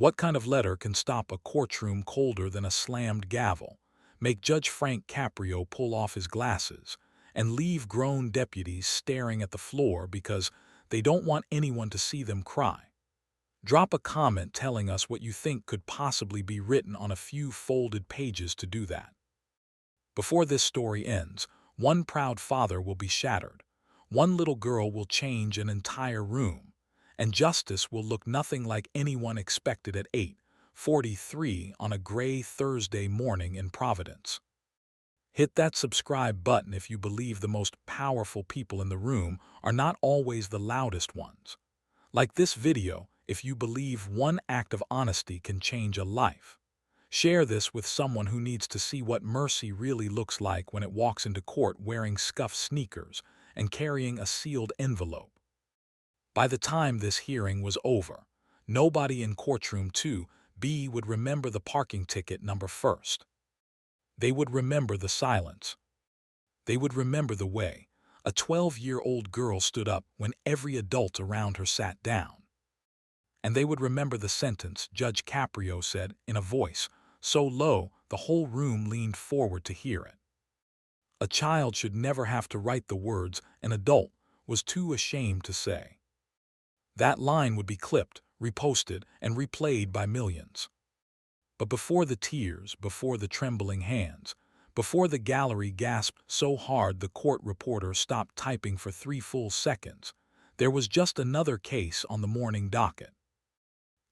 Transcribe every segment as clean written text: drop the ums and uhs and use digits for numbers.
What kind of letter can stop a courtroom colder than a slammed gavel, make Judge Frank Caprio pull off his glasses, and leave grown deputies staring at the floor because they don't want anyone to see them cry? Drop a comment telling us what you think could possibly be written on a few folded pages to do that. Before this story ends, one proud father will be shattered, one little girl will change an entire room, and justice will look nothing like anyone expected at 8:43 on a gray Thursday morning in Providence. Hit that subscribe button if you believe the most powerful people in the room are not always the loudest ones. Like this video, if you believe one act of honesty can change a life. Share this with someone who needs to see what mercy really looks like when it walks into court wearing scuffed sneakers and carrying a sealed envelope. By the time this hearing was over, nobody in Courtroom 2B would remember the parking ticket number first. They would remember the silence. They would remember the way a 12-year-old girl stood up when every adult around her sat down. And they would remember the sentence Judge Caprio said in a voice so low the whole room leaned forward to hear it. A child should never have to write the words an adult was too ashamed to say. That line would be clipped, reposted, and replayed by millions. But before the tears, before the trembling hands, before the gallery gasped so hard the court reporter stopped typing for 3 full seconds, there was just another case on the morning docket.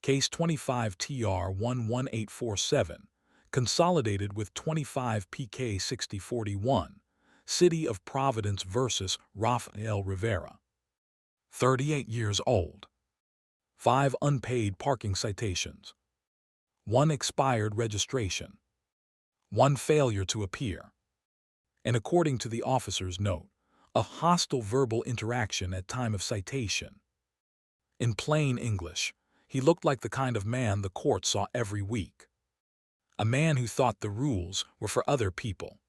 Case 25 TR 11847, consolidated with 25 PK 6041, City of Providence versus Rafael Rivera. 38 years old. 5 unpaid parking citations. 1 expired registration. 1 failure to appear. And according to the officer's note, a hostile verbal interaction at time of citation. In plain English, he looked like the kind of man the court saw every week. A man who thought the rules were for other people.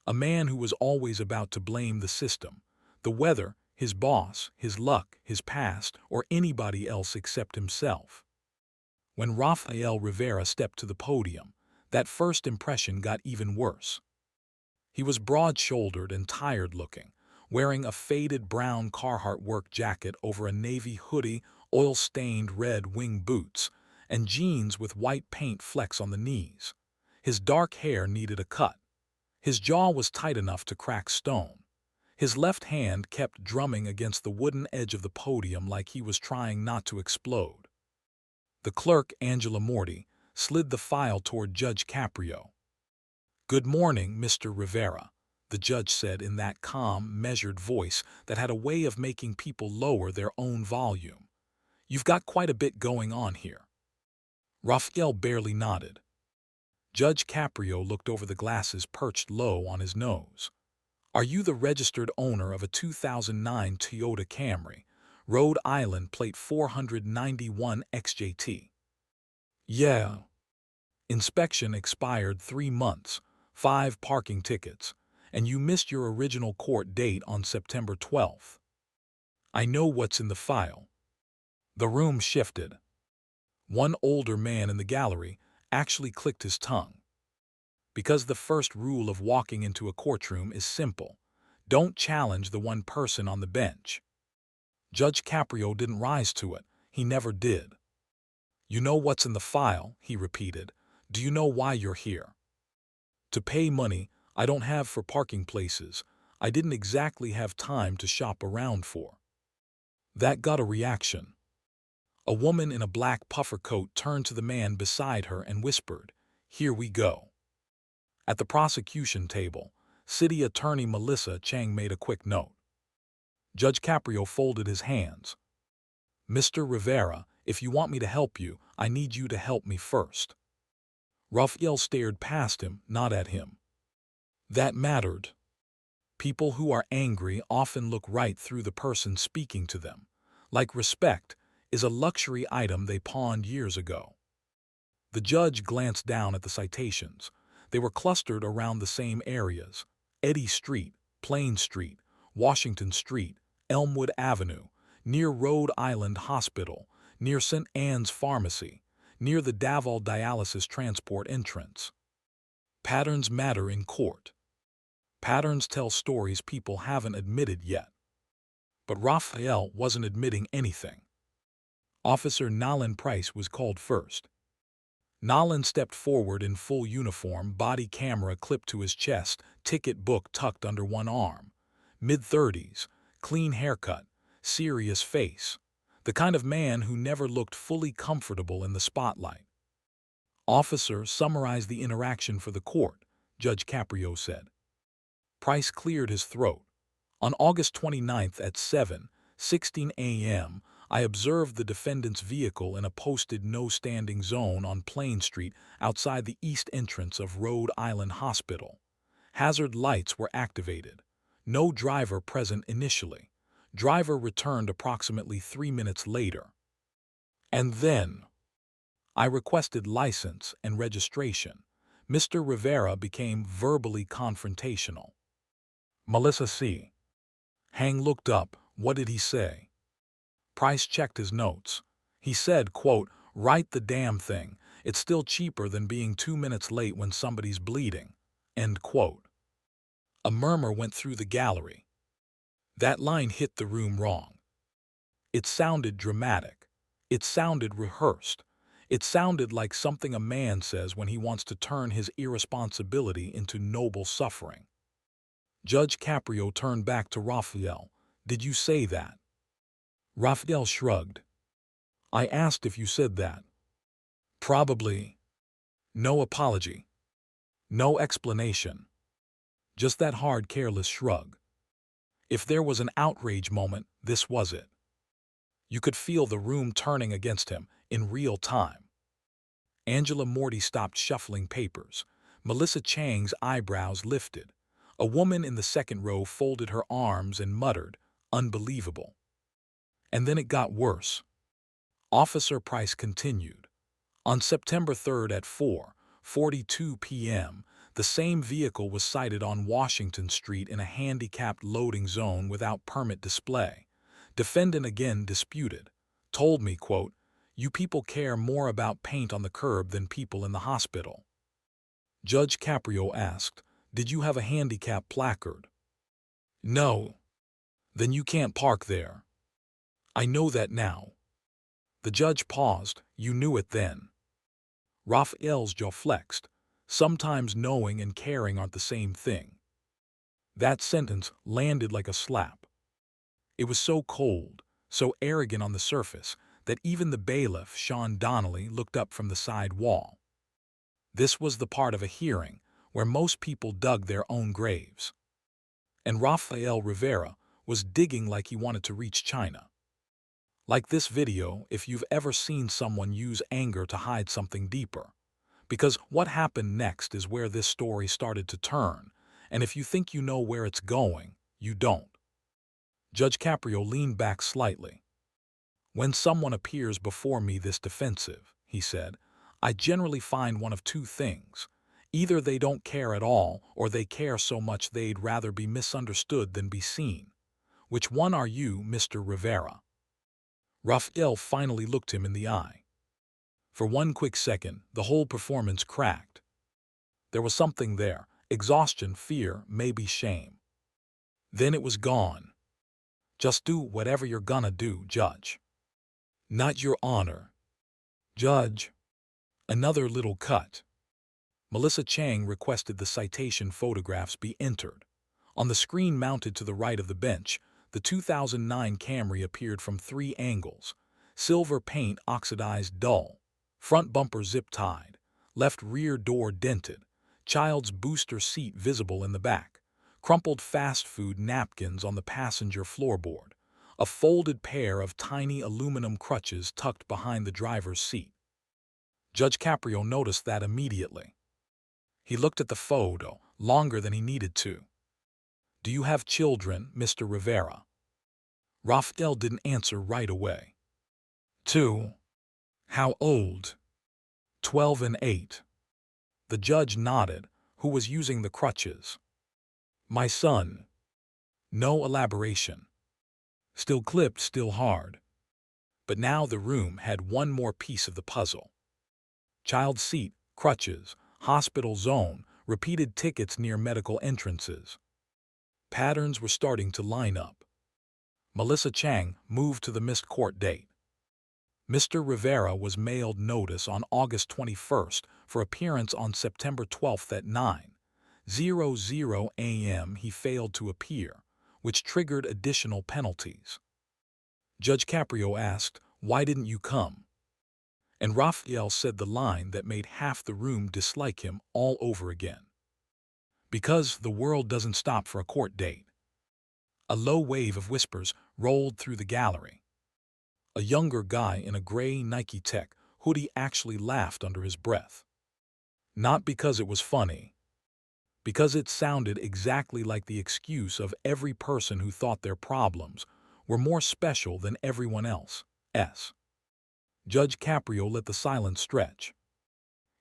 A man who was always about to blame the system, the weather, his boss, his luck, his past, or anybody else except himself. When Rafael Rivera stepped to the podium, that first impression got even worse. He was broad-shouldered and tired-looking, wearing a faded brown Carhartt work jacket over a navy hoodie, oil-stained red wing boots, and jeans with white paint flecks on the knees. His dark hair needed a cut. His jaw was tight enough to crack stone. His left hand kept drumming against the wooden edge of the podium like he was trying not to explode. The clerk, Angela Morty, slid the file toward Judge Caprio. "Good morning, Mr. Rivera," the judge said in that calm, measured voice that had a way of making people lower their own volume. "You've got quite a bit going on here." Rafael barely nodded. Judge Caprio looked over the glasses perched low on his nose. "Are you the registered owner of a 2009 Toyota Camry, Rhode Island plate 491 XJT? "Yeah." "Inspection expired 3 months, 5 parking tickets, and you missed your original court date on September 12th. "I know what's in the file." The room shifted. One older man in the gallery actually clicked his tongue. Because the first rule of walking into a courtroom is simple: don't challenge the one person on the bench. Judge Caprio didn't rise to it. He never did. "You know what's in the file," he repeated. "Do you know why you're here?" "To pay money I don't have for parking places I didn't exactly have time to shop around for." That got a reaction. A woman in a black puffer coat turned to the man beside her and whispered, "Here we go." At the prosecution table, City Attorney Melissa Chang made a quick note. Judge Caprio folded his hands. "Mr. Rivera, if you want me to help you, I need you to help me first." Rafael stared past him, not at him. That mattered. People who are angry often look right through the person speaking to them. Like respect is a luxury item they pawned years ago. The judge glanced down at the citations. They were clustered around the same areas: Eddy Street, Plain Street, Washington Street, Elmwood Avenue, near Rhode Island Hospital, near St. Anne's Pharmacy, near the Davao dialysis transport entrance. Patterns matter in court. Patterns tell stories people haven't admitted yet. But Rafael wasn't admitting anything. Officer Nolan Price was called first. Nolan stepped forward in full uniform, body camera clipped to his chest, ticket book tucked under one arm. Mid-30s, clean haircut, serious face. The kind of man who never looked fully comfortable in the spotlight. "Officer, summarize the interaction for the court," Judge Caprio said. Price cleared his throat. "On August 29th at 7:16 a.m., I observed the defendant's vehicle in a posted no-standing zone on Plain Street outside the east entrance of Rhode Island Hospital. Hazard lights were activated. No driver present initially. Driver returned approximately 3 minutes later. And then I requested license and registration. Mr. Rivera became verbally confrontational." Melissa C. Hang looked up. "What did he say?" Price checked his notes. He said, quote, "Write the damn thing. It's still cheaper than being 2 minutes late when somebody's bleeding." End quote. A murmur went through the gallery. That line hit the room wrong. It sounded dramatic. It sounded rehearsed. It sounded like something a man says when he wants to turn his irresponsibility into noble suffering. Judge Caprio turned back to Rafael. "Did you say that?" Rafael shrugged. "I asked if you said that." "Probably." No apology. No explanation. Just that hard, careless shrug. If there was an outrage moment, this was it. You could feel the room turning against him in real time. Angela Morty stopped shuffling papers. Melissa Chang's eyebrows lifted. A woman in the second row folded her arms and muttered, "Unbelievable." And then it got worse. Officer Price continued. "On September 3rd at 4:42 p.m., the same vehicle was sighted on Washington Street in a handicapped loading zone without permit display. Defendant again disputed. Told me, quote, 'You people care more about paint on the curb than people in the hospital.'" Judge Caprio asked, "Did you have a handicap placard?" "No." "Then you can't park there." "I know that now." The judge paused. "You knew it then." Raphael's jaw flexed. Sometimes knowing and caring aren't the same thing. That sentence landed like a slap. It was so cold, so arrogant on the surface, that even the bailiff, Sean Donnelly, looked up from the side wall. This was the part of a hearing where most people dug their own graves. And Rafael Rivera was digging like he wanted to reach China. Like this video if you've ever seen someone use anger to hide something deeper. Because what happened next is where this story started to turn, and if you think you know where it's going, you don't. Judge Caprio leaned back slightly. "When someone appears before me this defensive," he said, "I generally find one of two things. Either they don't care at all, or they care so much they'd rather be misunderstood than be seen. Which one are you, Mr. Rivera?" Rafael finally looked him in the eye. For one quick second, the whole performance cracked. There was something there, exhaustion, fear, maybe shame. Then it was gone. "Just do whatever you're gonna do, Judge." "Not your honor." "Judge." Another little cut. Melissa Chang requested the citation photographs be entered. On the screen mounted to the right of the bench, the 2009 Camry appeared from 3 angles. Silver paint oxidized dull. Front bumper zip-tied. Left rear door dented. Child's booster seat visible in the back. Crumpled fast food napkins on the passenger floorboard. A folded pair of tiny aluminum crutches tucked behind the driver's seat. Judge Caprio noticed that immediately. He looked at the photo, longer than he needed to. "Do you have children, Mr. Rivera?" Rafael didn't answer right away. "2. How old?" 12 and 8. The judge nodded, who was using the crutches. "My son." No elaboration. Still clipped, still hard. But now the room had one more piece of the puzzle. child seat, crutches, hospital zone, repeated tickets near medical entrances. Patterns were starting to line up. Melissa Chang moved to the missed court date. Mr. Rivera was mailed notice on August 21st for appearance on September 12th at 9:00 a.m. He failed to appear, which triggered additional penalties. Judge Caprio asked, "Why didn't you come?" And Rafael said the line that made half the room dislike him all over again. "Because the world doesn't stop for a court date." A low wave of whispers rolled through the gallery. A younger guy in a gray Nike Tech hoodie actually laughed under his breath. Not because it was funny, because it sounded exactly like the excuse of every person who thought their problems were more special than everyone else's. Judge Caprio let the silence stretch.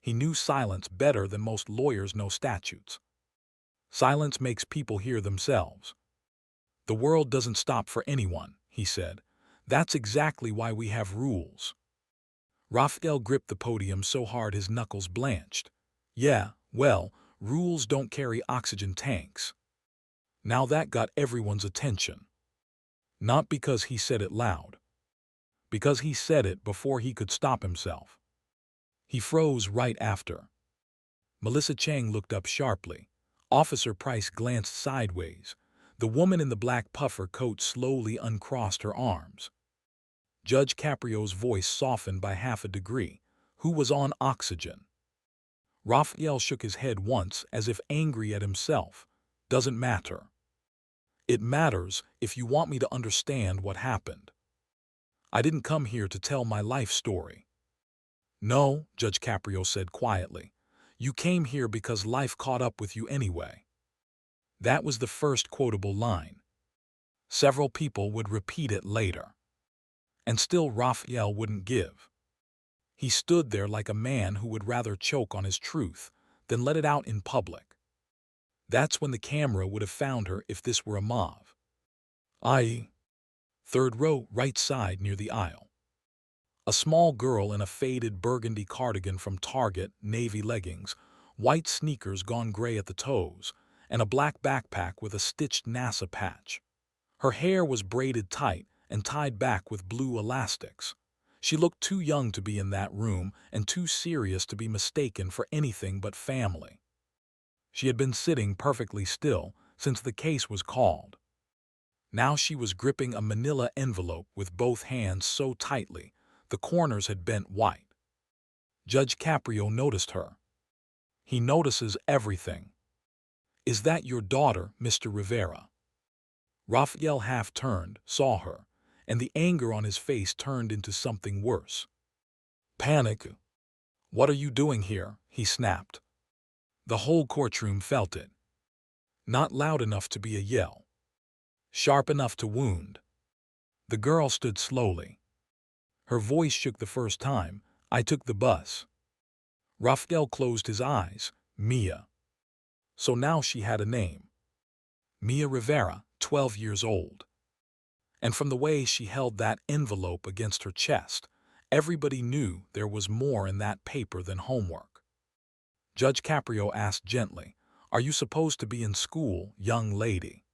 He knew silence better than most lawyers know statutes. Silence makes people hear themselves. "The world doesn't stop for anyone," he said. "That's exactly why we have rules." Rafael gripped the podium so hard his knuckles blanched. "Yeah, well, rules don't carry oxygen tanks." Now that got everyone's attention. Not because he said it loud. Because he said it before he could stop himself. He froze right after. Melissa Chang looked up sharply. Officer Price glanced sideways. The woman in the black puffer coat slowly uncrossed her arms. Judge Caprio's voice softened by half a degree. "Who was on oxygen?" Rafael shook his head once as if angry at himself. "Doesn't matter." "It matters if you want me to understand what happened. I didn't come here to tell my life story." "No," Judge Caprio said quietly. "You came here because life caught up with you anyway." That was the first quotable line. Several people would repeat it later. And still Rafael wouldn't give. He stood there like a man who would rather choke on his truth than let it out in public. That's when the camera would have found her if this were a mauve. Third row, right side near the aisle. A small girl in a faded burgundy cardigan from Target, navy leggings, white sneakers gone gray at the toes, and a black backpack with a stitched NASA patch. Her hair was braided tight and tied back with blue elastics. She looked too young to be in that room and too serious to be mistaken for anything but family. She had been sitting perfectly still since the case was called. Now she was gripping a manila envelope with both hands so tightly the corners had bent white. Judge Caprio noticed her. He notices everything. "Is that your daughter, Mr. Rivera?" Rafael half turned, saw her, and the anger on his face turned into something worse. Panic. "What are you doing here?" he snapped. The whole courtroom felt it. Not loud enough to be a yell. Sharp enough to wound. The girl stood slowly. Her voice shook the first time. "I took the bus." Rafael closed his eyes. Mia. So now she had a name. Mia Rivera, 12 years old. And from the way she held that envelope against her chest, everybody knew there was more in that paper than homework. Judge Caprio asked gently, "Are you supposed to be in school, young lady?"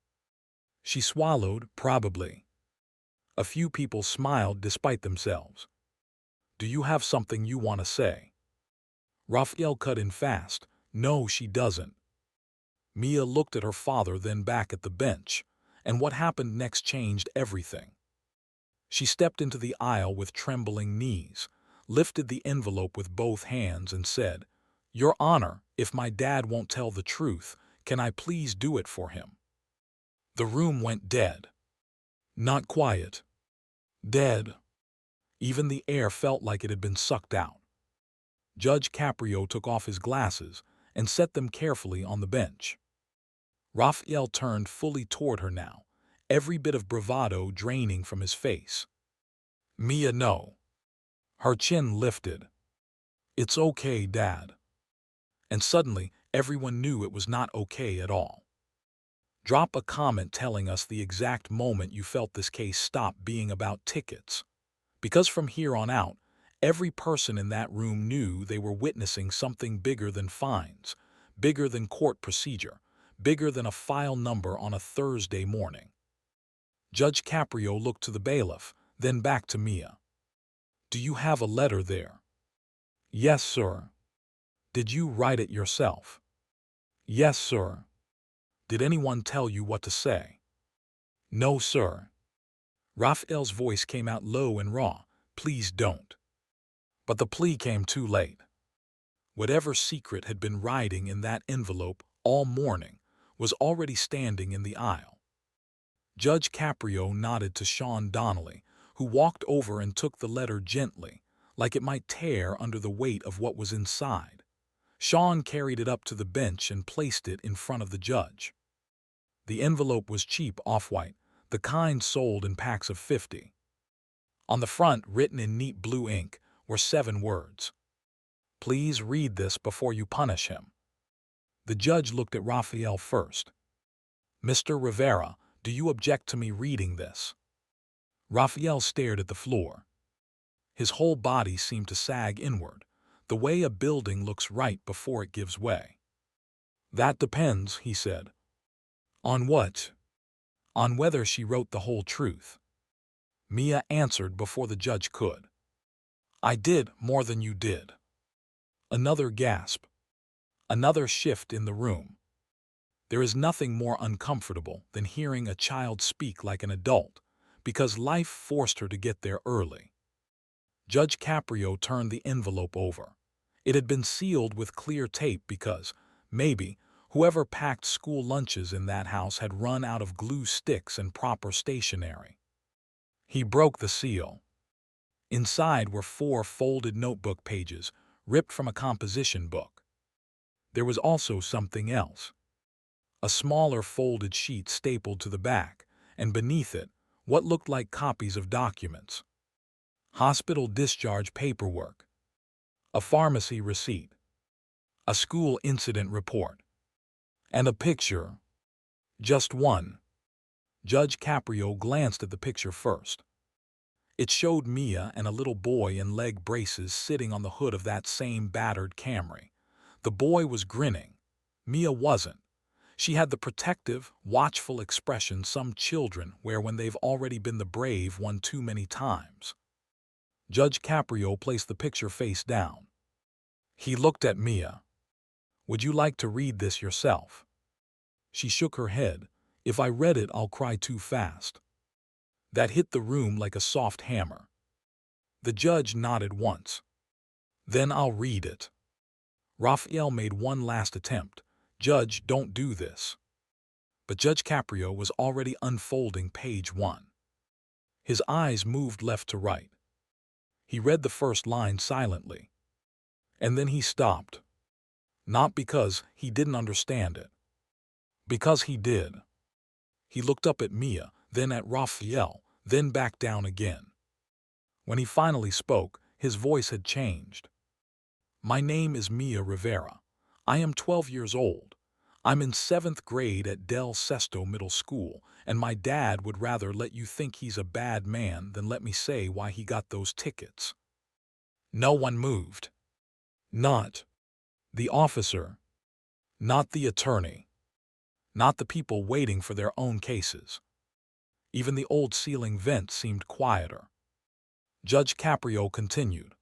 She swallowed, probably. A few people smiled despite themselves. "Do you have something you want to say?" Rafael cut in fast. "No, she doesn't." Mia looked at her father, then back at the bench, and what happened next changed everything. She stepped into the aisle with trembling knees, lifted the envelope with both hands, and said, "Your Honor, if my dad won't tell the truth, can I please do it for him?" The room went dead. Not quiet. Dead. Even the air felt like it had been sucked out. Judge Caprio took off his glasses and set them carefully on the bench. Rafael turned fully toward her now, every bit of bravado draining from his face. "Mia, no." Her chin lifted. "It's okay, Dad." And suddenly, everyone knew it was not okay at all. Drop a comment telling us the exact moment you felt this case stop being about tickets. Because from here on out, Every person in that room knew they were witnessing something bigger than fines, bigger than court procedure, bigger than a file number on a Thursday morning. Judge Caprio looked to the bailiff, then back to Mia. "Do you have a letter there?" "Yes, sir." "Did you write it yourself?" "Yes, sir." "Did anyone tell you what to say?" "No, sir." Rafael's voice came out low and raw. "Please don't." But the plea came too late. Whatever secret had been riding in that envelope all morning was already standing in the aisle. Judge Caprio nodded to Sean Donnelly, who walked over and took the letter gently, like it might tear under the weight of what was inside. Sean carried it up to the bench and placed it in front of the judge. The envelope was cheap off-white, the kind sold in packs of 50. On the front, written in neat blue ink, were 7 words. "Please read this before you punish him." The judge looked at Rafael first. "Mr. Rivera, do you object to me reading this?" Rafael stared at the floor. His whole body seemed to sag inward, the way a building looks right before it gives way. "That depends," he said. "On what?" "On whether she wrote the whole truth." Mia answered before the judge could. "I did more than you did." Another gasp. Another shift in the room. There is nothing more uncomfortable than hearing a child speak like an adult, because life forced her to get there early. Judge Caprio turned the envelope over. It had been sealed with clear tape because, maybe, whoever packed school lunches in that house had run out of glue sticks and proper stationery. He broke the seal. Inside were 4 folded notebook pages, ripped from a composition book. There was also something else. A smaller folded sheet stapled to the back, and beneath it, what looked like copies of documents. Hospital discharge paperwork. A pharmacy receipt. A school incident report. And a picture. Just one. Judge Caprio glanced at the picture first. It showed Mia and a little boy in leg braces sitting on the hood of that same battered Camry. The boy was grinning. Mia wasn't. She had the protective, watchful expression some children wear when they've already been the brave one too many times. Judge Caprio placed the picture face down. He looked at Mia. "Would you like to read this yourself?" She shook her head. "If I read it, I'll cry too fast." That hit the room like a soft hammer. The judge nodded once. "Then I'll read it." Rafael made one last attempt. "Judge, don't do this." But Judge Caprio was already unfolding page 1. His eyes moved left to right. He read the first line silently. And then he stopped. Not because he didn't understand it. Because he did. He looked up at Mia, then at Rafael, then back down again. When he finally spoke, his voice had changed. "My name is Mia Rivera. I am 12 years old. I'm in 7th grade at Del Sesto Middle School, and my dad would rather let you think he's a bad man than let me say why he got those tickets." No one moved. Not the officer. Not the attorney. Not the people waiting for their own cases. Even the old ceiling vent seemed quieter. Judge Caprio continued.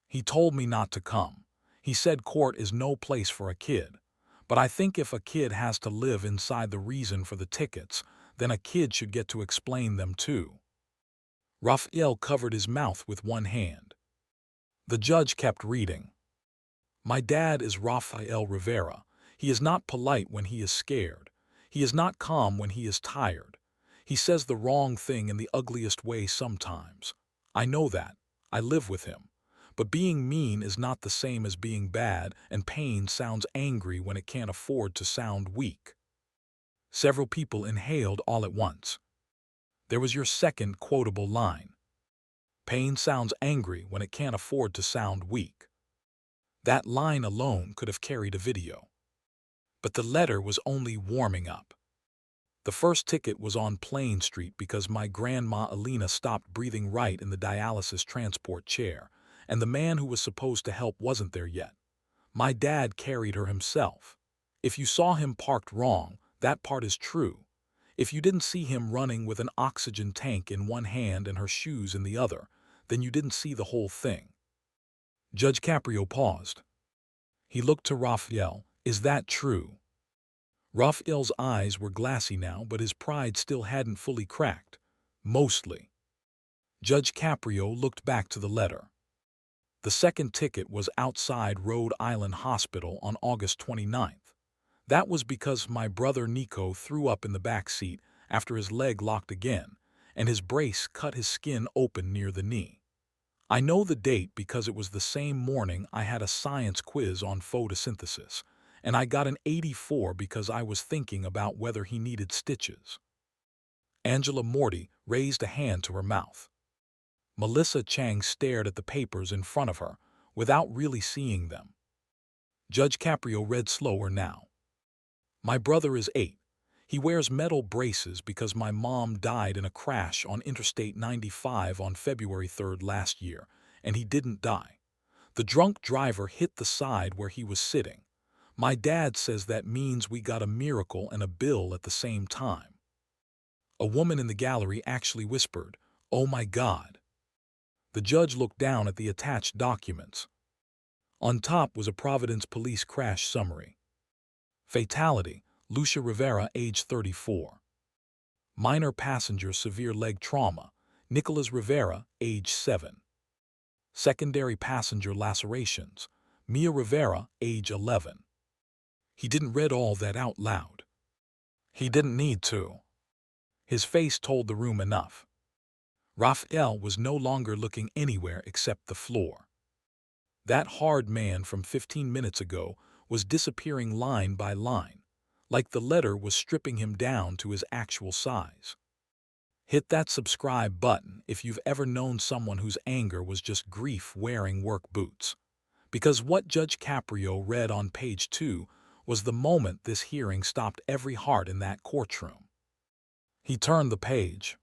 "He told me not to come. He said court is no place for a kid. But I think if a kid has to live inside the reason for the tickets, then a kid should get to explain them too." Rafael covered his mouth with one hand. The judge kept reading. "My dad is Rafael Rivera. He is not polite when he is scared. He is not calm when he is tired. He says the wrong thing in the ugliest way sometimes. I know that. I live with him. But being mean is not the same as being bad, and pain sounds angry when it can't afford to sound weak." Several people inhaled all at once. There was your second quotable line. Pain sounds angry when it can't afford to sound weak. That line alone could have carried a video. But the letter was only warming up. The first ticket was on Plain Street because my grandma Alina stopped breathing right in the dialysis transport chair, and the man who was supposed to help wasn't there yet. My dad carried her himself. If you saw him parked wrong, that part is true. If you didn't see him running with an oxygen tank in one hand and her shoes in the other, then you didn't see the whole thing. Judge Caprio paused. He looked to Rafael. Is that true? Rafael's eyes were glassy now, but his pride still hadn't fully cracked. Mostly. Judge Caprio looked back to the letter. The second ticket was outside Rhode Island Hospital on August 29th. That was because my brother Nico threw up in the back seat after his leg locked again, and his brace cut his skin open near the knee. I know the date because it was the same morning I had a science quiz on photosynthesis, and I got an 84 because I was thinking about whether he needed stitches. Angela Morty raised a hand to her mouth. Melissa Chang stared at the papers in front of her, without really seeing them. Judge Caprio read slower now. My brother is 8. He wears metal braces because my mom died in a crash on Interstate 95 on February 3rd last year, and he didn't die. The drunk driver hit the side where he was sitting. My dad says that means we got a miracle and a bill at the same time. A woman in the gallery actually whispered, "Oh my God." The judge looked down at the attached documents. On top was a Providence police crash summary. Fatality, Lucia Rivera, age 34. Minor passenger severe leg trauma, Nicholas Rivera, age 7. Secondary passenger lacerations, Mia Rivera, age 11. He didn't read all that out loud. He didn't need to. His face told the room enough. Rafael was no longer looking anywhere except the floor. That hard man from 15 minutes ago was disappearing line by line, like the letter was stripping him down to his actual size. Hit that subscribe button if you've ever known someone whose anger was just grief wearing work boots. Because what Judge Caprio read on page 2 was the moment this hearing stopped every heart in that courtroom. He turned the page.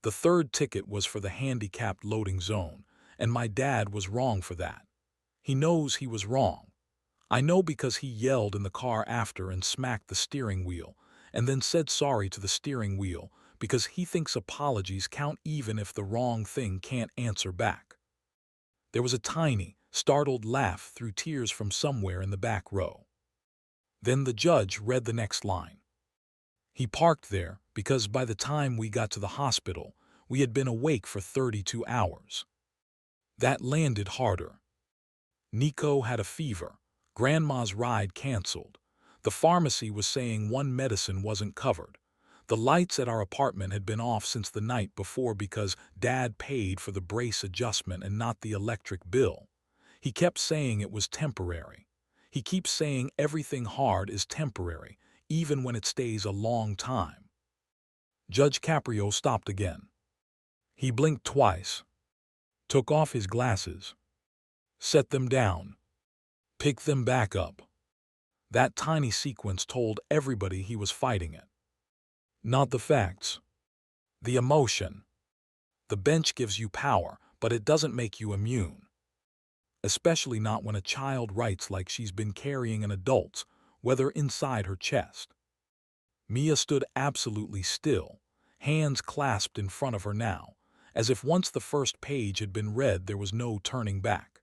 The third ticket was for the handicapped loading zone, and my dad was wrong for that. He knows he was wrong. I know because he yelled in the car after and smacked the steering wheel, and then said sorry to the steering wheel because he thinks apologies count even if the wrong thing can't answer back. There was a tiny, startled laugh through tears from somewhere in the back row. Then the judge read the next line. He parked there because by the time we got to the hospital, we had been awake for 32 hours. That landed harder. Nico had a fever. Grandma's ride canceled. The pharmacy was saying one medicine wasn't covered. The lights at our apartment had been off since the night before because Dad paid for the brace adjustment and not the electric bill. He kept saying it was temporary. He keeps saying everything hard is temporary, even when it stays a long time. Judge Caprio stopped again. He blinked twice, took off his glasses, set them down, picked them back up. That tiny sequence told everybody he was fighting it. Not the facts. The emotion. The bench gives you power, but it doesn't make you immune. Especially not when a child writes like she's been carrying an adult's, whether inside her chest. Mia stood absolutely still, hands clasped in front of her now, as if once the first page had been read there was no turning back.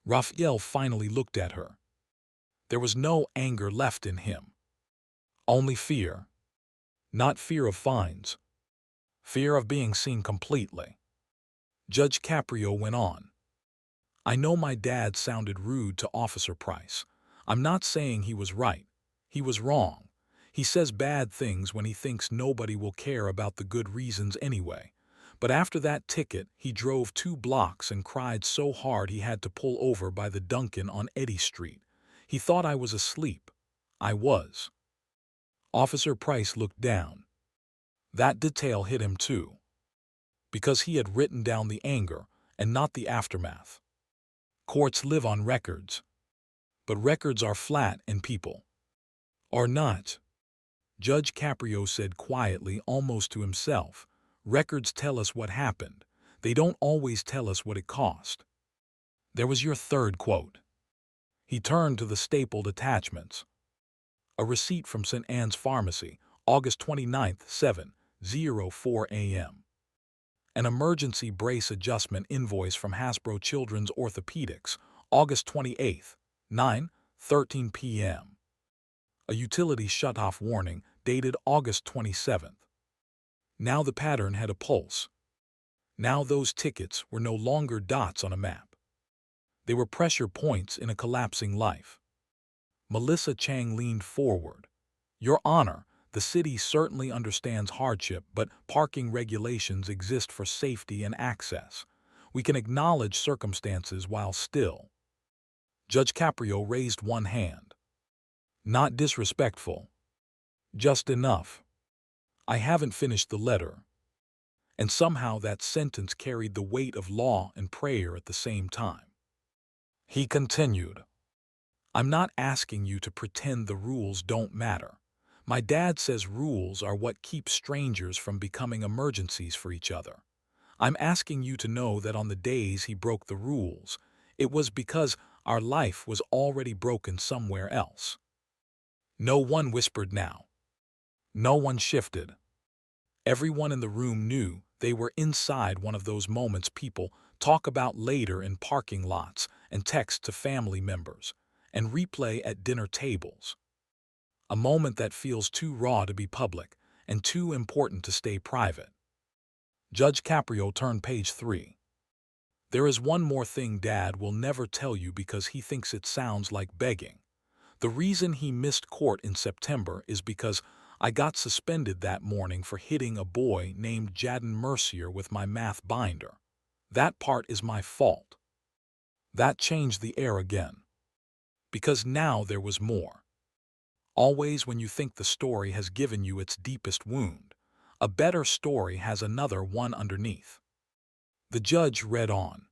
Rafael finally looked at her. There was no anger left in him. Only fear. Not fear of fines. Fear of being seen completely. Judge Caprio went on. I know my dad sounded rude to Officer Price. I'm not saying he was right. He was wrong. He says bad things when he thinks nobody will care about the good reasons anyway. But after that ticket, he drove 2 blocks and cried so hard he had to pull over by the Dunkin' on Eddy Street. He thought I was asleep. I was. Officer Price looked down. That detail hit him too. Because he had written down the anger and not the aftermath. Courts live on records. But records are flat and people are not. Judge Caprio said quietly, almost to himself, records tell us what happened. They don't always tell us what it cost. There was your third quote. He turned to the stapled attachments. A receipt from St. Anne's Pharmacy, August 29th, 7:04 a.m. An emergency brace adjustment invoice from Hasbro Children's Orthopedics, August 28th, 9:13 p.m. A utility shut-off warning dated August 27th. Now the pattern had a pulse. Now those tickets were no longer dots on a map. They were pressure points in a collapsing life. Melissa Chang leaned forward. Your Honor, the city certainly understands hardship, but parking regulations exist for safety and access. We can acknowledge circumstances while still. Judge Caprio raised one hand. Not disrespectful. Just enough. I haven't finished the letter. And somehow that sentence carried the weight of law and prayer at the same time. He continued. I'm not asking you to pretend the rules don't matter. My dad says rules are what keep strangers from becoming emergencies for each other. I'm asking you to know that on the days he broke the rules, it was because our life was already broken somewhere else. No one whispered now. No one shifted. Everyone in the room knew they were inside one of those moments people talk about later in parking lots and text to family members and replay at dinner tables. A moment that feels too raw to be public and too important to stay private. Judge Caprio turned page 3. There is one more thing Dad will never tell you because he thinks it sounds like begging. The reason he missed court in September is because I got suspended that morning for hitting a boy named Jadon Mercier with my math binder. That part is my fault. That changed the air again. Because now there was more. Always when you think the story has given you its deepest wound, a better story has another one underneath. The judge read on.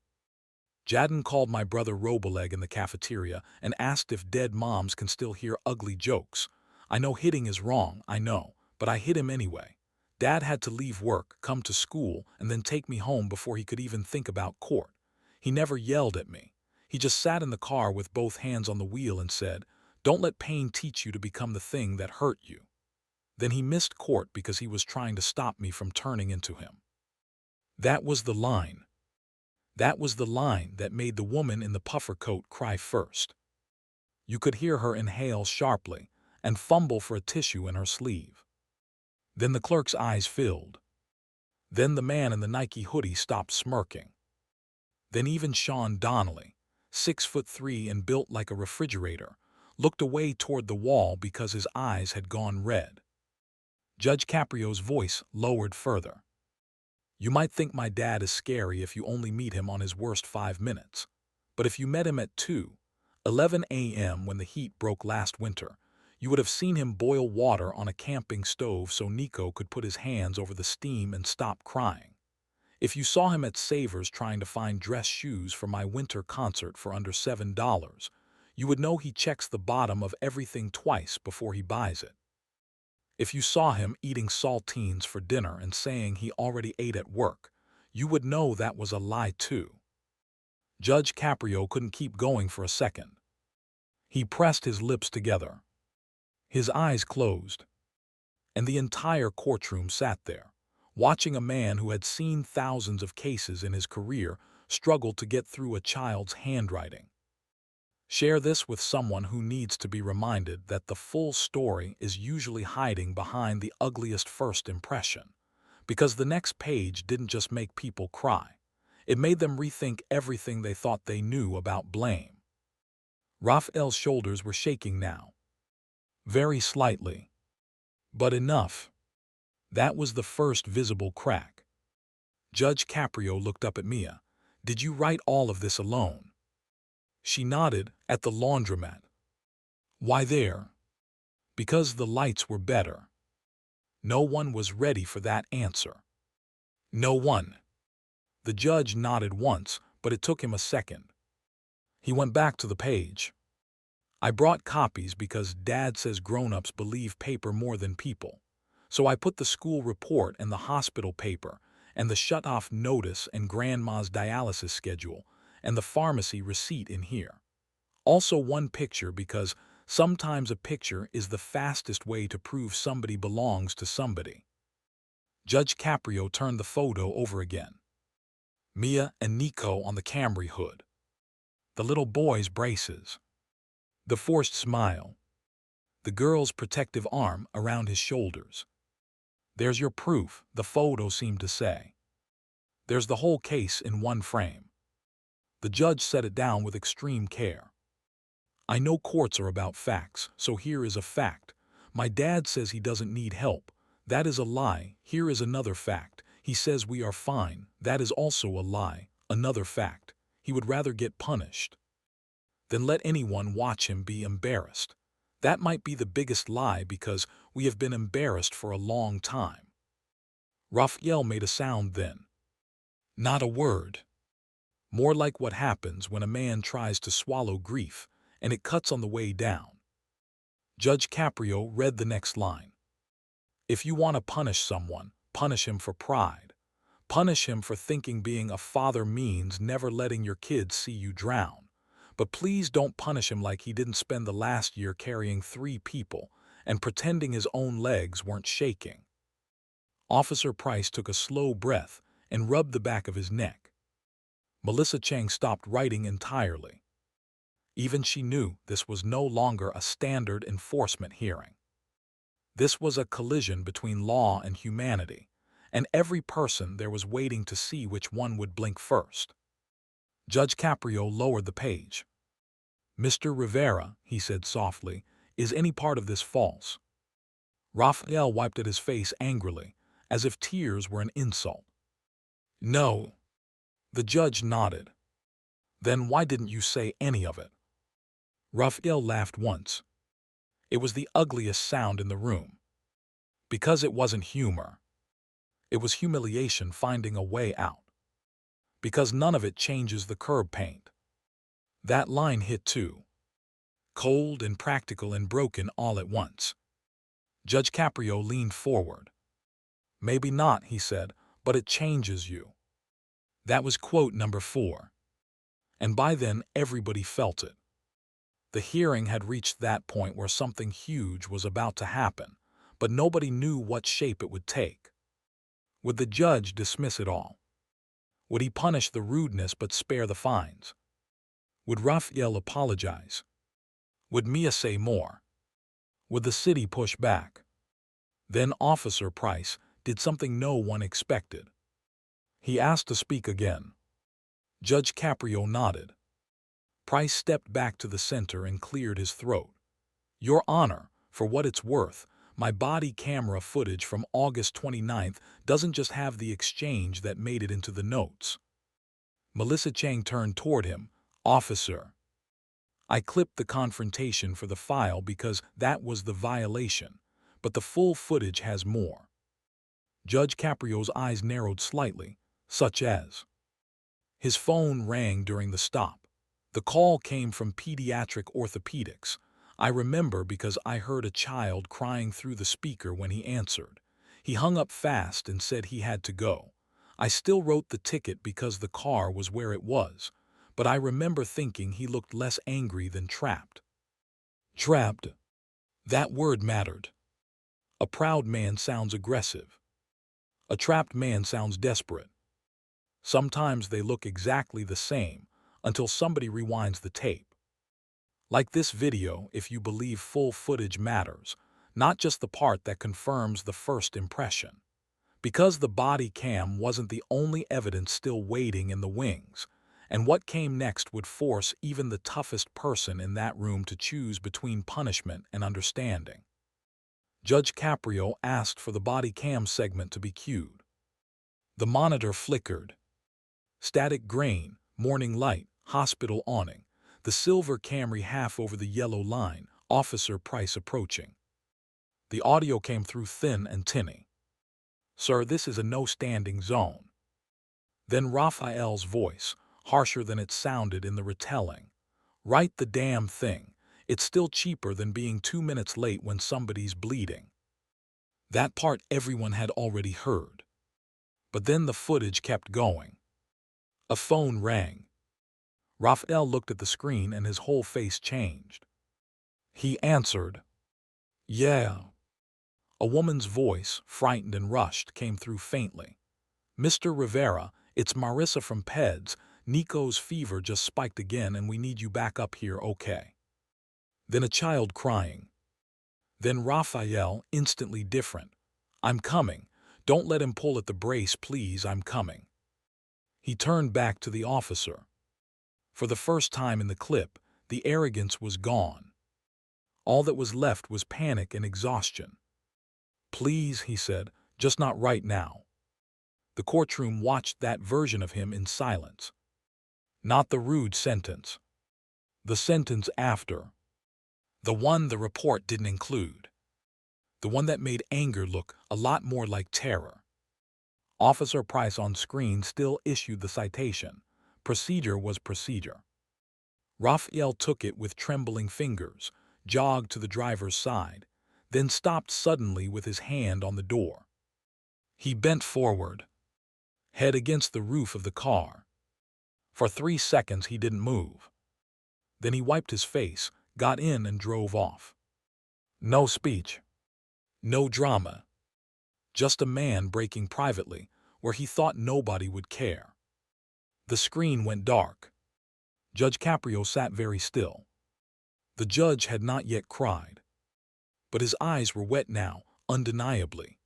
Jadon called my brother Roboleg in the cafeteria and asked if dead moms can still hear ugly jokes. I know hitting is wrong, I know, but I hit him anyway. Dad had to leave work, come to school, and then take me home before he could even think about court. He never yelled at me. He just sat in the car with both hands on the wheel and said, "Don't let pain teach you to become the thing that hurt you." Then he missed court because he was trying to stop me from turning into him. That was the line. That was the line that made the woman in the puffer coat cry first. You could hear her inhale sharply and fumble for a tissue in her sleeve. Then the clerk's eyes filled. Then the man in the Nike hoodie stopped smirking. Then even Sean Donnelly, 6'3" and built like a refrigerator, looked away toward the wall because his eyes had gone red. Judge Caprio's voice lowered further. You might think my dad is scary if you only meet him on his worst 5 minutes. But if you met him at 2:11 a.m. when the heat broke last winter, you would have seen him boil water on a camping stove so Nico could put his hands over the steam and stop crying. If you saw him at Savers trying to find dress shoes for my winter concert for under $7, you would know he checks the bottom of everything twice before he buys it. If you saw him eating saltines for dinner and saying he already ate at work, you would know that was a lie too. Judge Caprio couldn't keep going for a second. He pressed his lips together. His eyes closed. And the entire courtroom sat there, watching a man who had seen thousands of cases in his career struggle to get through a child's handwriting. Share this with someone who needs to be reminded that the full story is usually hiding behind the ugliest first impression, because the next page didn't just make people cry. It made them rethink everything they thought they knew about blame. Rafael's shoulders were shaking now. Very slightly. But enough. That was the first visible crack. Judge Caprio looked up at Mia. Did you write all of this alone? She nodded at the laundromat. Why there? Because the lights were better. No one was ready for that answer. No one. The judge nodded once, but it took him a second. He went back to the page. I brought copies because Dad says grown-ups believe paper more than people. So I put the school report and the hospital paper and the shut-off notice and Grandma's dialysis schedule and the pharmacy receipt in here. Also one picture because sometimes a picture is the fastest way to prove somebody belongs to somebody. Judge Caprio turned the photo over again. Mia and Nico on the Camry hood. The little boy's braces. The forced smile. The girl's protective arm around his shoulders. There's your proof, the photo seemed to say. There's the whole case in one frame. The judge set it down with extreme care. I know courts are about facts, so here is a fact. My dad says he doesn't need help. That is a lie. Here is another fact. He says we are fine. That is also a lie. Another fact. He would rather get punished than let anyone watch him be embarrassed. That might be the biggest lie because we have been embarrassed for a long time. Rafael made a sound then. Not a word. More like what happens when a man tries to swallow grief, and it cuts on the way down. Judge Caprio read the next line. If you want to punish someone, punish him for pride. Punish him for thinking being a father means never letting your kids see you drown. But please don't punish him like he didn't spend the last year carrying 3 people and pretending his own legs weren't shaking. Officer Price took a slow breath and rubbed the back of his neck. Melissa Chang stopped writing entirely. Even she knew this was no longer a standard enforcement hearing. This was a collision between law and humanity, and every person there was waiting to see which one would blink first. Judge Caprio lowered the page. Mr. Rivera, he said softly, is any part of this false? Rafael wiped at his face angrily, as if tears were an insult. No. The judge nodded. Then why didn't you say any of it? Rafael laughed once. It was the ugliest sound in the room. Because it wasn't humor. It was humiliation finding a way out. Because none of it changes the curb paint. That line hit too. Cold and practical and broken all at once. Judge Caprio leaned forward. Maybe not, he said, but it changes you. That was quote number 4. And by then everybody felt it. The hearing had reached that point where something huge was about to happen, but nobody knew what shape it would take. Would the judge dismiss it all? Would he punish the rudeness but spare the fines? Would Rafael apologize? Would Mia say more? Would the city push back? Then Officer Price did something no one expected. He asked to speak again. Judge Caprio nodded. Price stepped back to the center and cleared his throat. Your Honor, for what it's worth, my body camera footage from August 29th doesn't just have the exchange that made it into the notes. Melissa Chang turned toward him. Officer. I clipped the confrontation for the file because that was the violation, but the full footage has more. Judge Caprio's eyes narrowed slightly, such as. His phone rang during the stop. The call came from pediatric orthopedics. I remember because I heard a child crying through the speaker when he answered. He hung up fast and said he had to go. I still wrote the ticket because the car was where it was, but I remember thinking he looked less angry than trapped. Trapped. That word mattered. A proud man sounds aggressive. A trapped man sounds desperate. Sometimes they look exactly the same until somebody rewinds the tape. Like this video, if you believe full footage matters, not just the part that confirms the first impression. Because the body cam wasn't the only evidence still waiting in the wings, and what came next would force even the toughest person in that room to choose between punishment and understanding. Judge Caprio asked for the body cam segment to be cued. The monitor flickered. Static grain, morning light, hospital awning, the silver Camry half over the yellow line, Officer Price approaching. The audio came through thin and tinny. Sir, this is a no-standing zone. Then Raphael's voice, harsher than it sounded in the retelling. Write the damn thing. It's still cheaper than being 2 minutes late when somebody's bleeding. That part everyone had already heard. But then the footage kept going. A phone rang. Rafael looked at the screen and his whole face changed. He answered, "Yeah." A woman's voice, frightened and rushed, came through faintly. "Mr. Rivera, it's Marissa from PEDS. Nico's fever just spiked again and we need you back up here, okay?" Then a child crying. Then Rafael, instantly different. "I'm coming. Don't let him pull at the brace, please, I'm coming." He turned back to the officer. For the first time in the clip, the arrogance was gone. All that was left was panic and exhaustion. "Please," he said, "just not right now." The courtroom watched that version of him in silence. Not the rude sentence. The sentence after. The one the report didn't include. The one that made anger look a lot more like terror. Officer Price on screen still issued the citation. Procedure was procedure. Rafael took it with trembling fingers, jogged to the driver's side, then stopped suddenly with his hand on the door. He bent forward, head against the roof of the car. For 3 seconds he didn't move. Then he wiped his face, got in and drove off. No speech. No drama. Just a man breaking privately, where he thought nobody would care. The screen went dark. Judge Caprio sat very still. The judge had not yet cried. But his eyes were wet now, undeniably.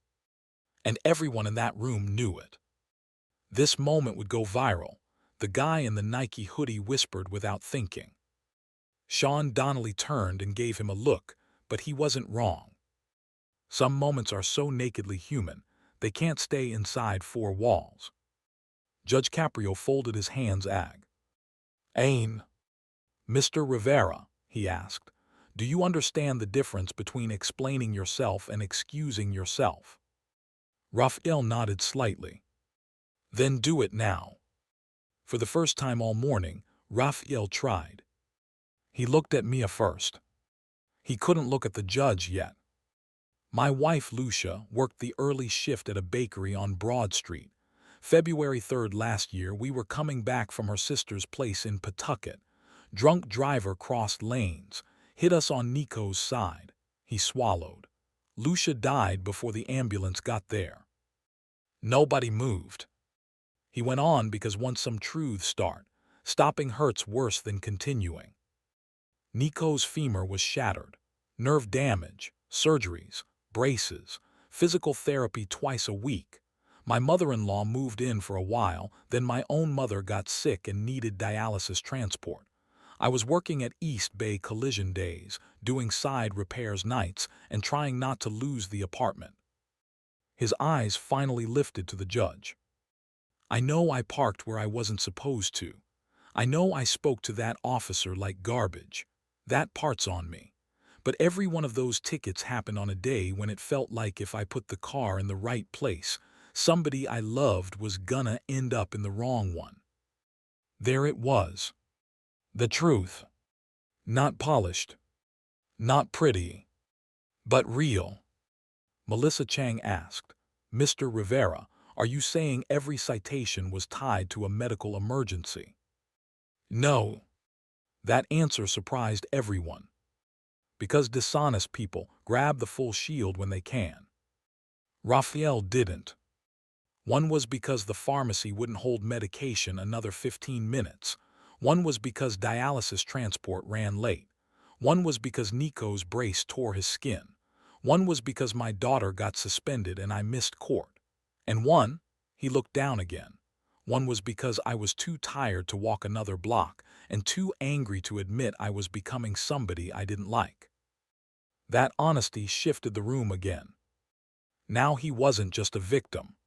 And everyone in that room knew it. This moment would go viral. The guy in the Nike hoodie whispered without thinking. Sean Donnelly turned and gave him a look, but he wasn't wrong. Some moments are so nakedly human, they can't stay inside 4 walls. Judge Caprio folded his hands "Ain, Mr. Rivera," he asked, "do you understand the difference between explaining yourself and excusing yourself?" Rafael nodded slightly. "Then do it now." For the first time all morning, Rafael tried. He looked at Mia first. He couldn't look at the judge yet. My wife, Lucia, worked the early shift at a bakery on Broad Street. February 3rd last year, we were coming back from her sister's place in Pawtucket. Drunk driver crossed lanes, hit us on Nico's side. He swallowed. Lucia died before the ambulance got there. Nobody moved. He went on because once some truths start, stopping hurts worse than continuing. Nico's femur was shattered. Nerve damage, surgeries, braces, physical therapy twice a week. My mother-in-law moved in for a while, then my own mother got sick and needed dialysis transport. I was working at East Bay Collision days, doing side repairs nights, and trying not to lose the apartment. His eyes finally lifted to the judge. "I know I parked where I wasn't supposed to. I know I spoke to that officer like garbage. That part's on me. But every one of those tickets happened on a day when it felt like if I put the car in the right place, somebody I loved was gonna end up in the wrong one." There it was. The truth. Not polished. Not pretty. But real. Melissa Chang asked, "Mr. Rivera, are you saying every citation was tied to a medical emergency?" No. That answer surprised everyone. Because dishonest people grab the full shield when they can. Rafael didn't. One was because the pharmacy wouldn't hold medication another 15 minutes. One was because dialysis transport ran late. One was because Nico's brace tore his skin. One was because my daughter got suspended and I missed court. And one, he looked down again. One was because I was too tired to walk another block and too angry to admit I was becoming somebody I didn't like. That honesty shifted the room again. Now he wasn't just a victim.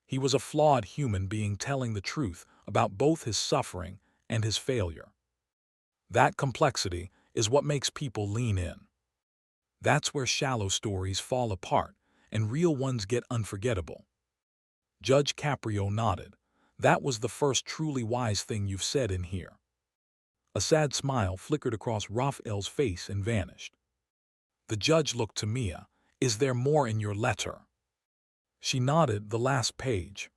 He was a flawed human being telling the truth about both his suffering and his failure. That complexity is what makes people lean in. That's where shallow stories fall apart and real ones get unforgettable. Judge Caprio nodded. "That was the first truly wise thing you've said in here." A sad smile flickered across Rafael's face and vanished. The judge looked to Mia. "Is there more in your letter?" She nodded. "The last page."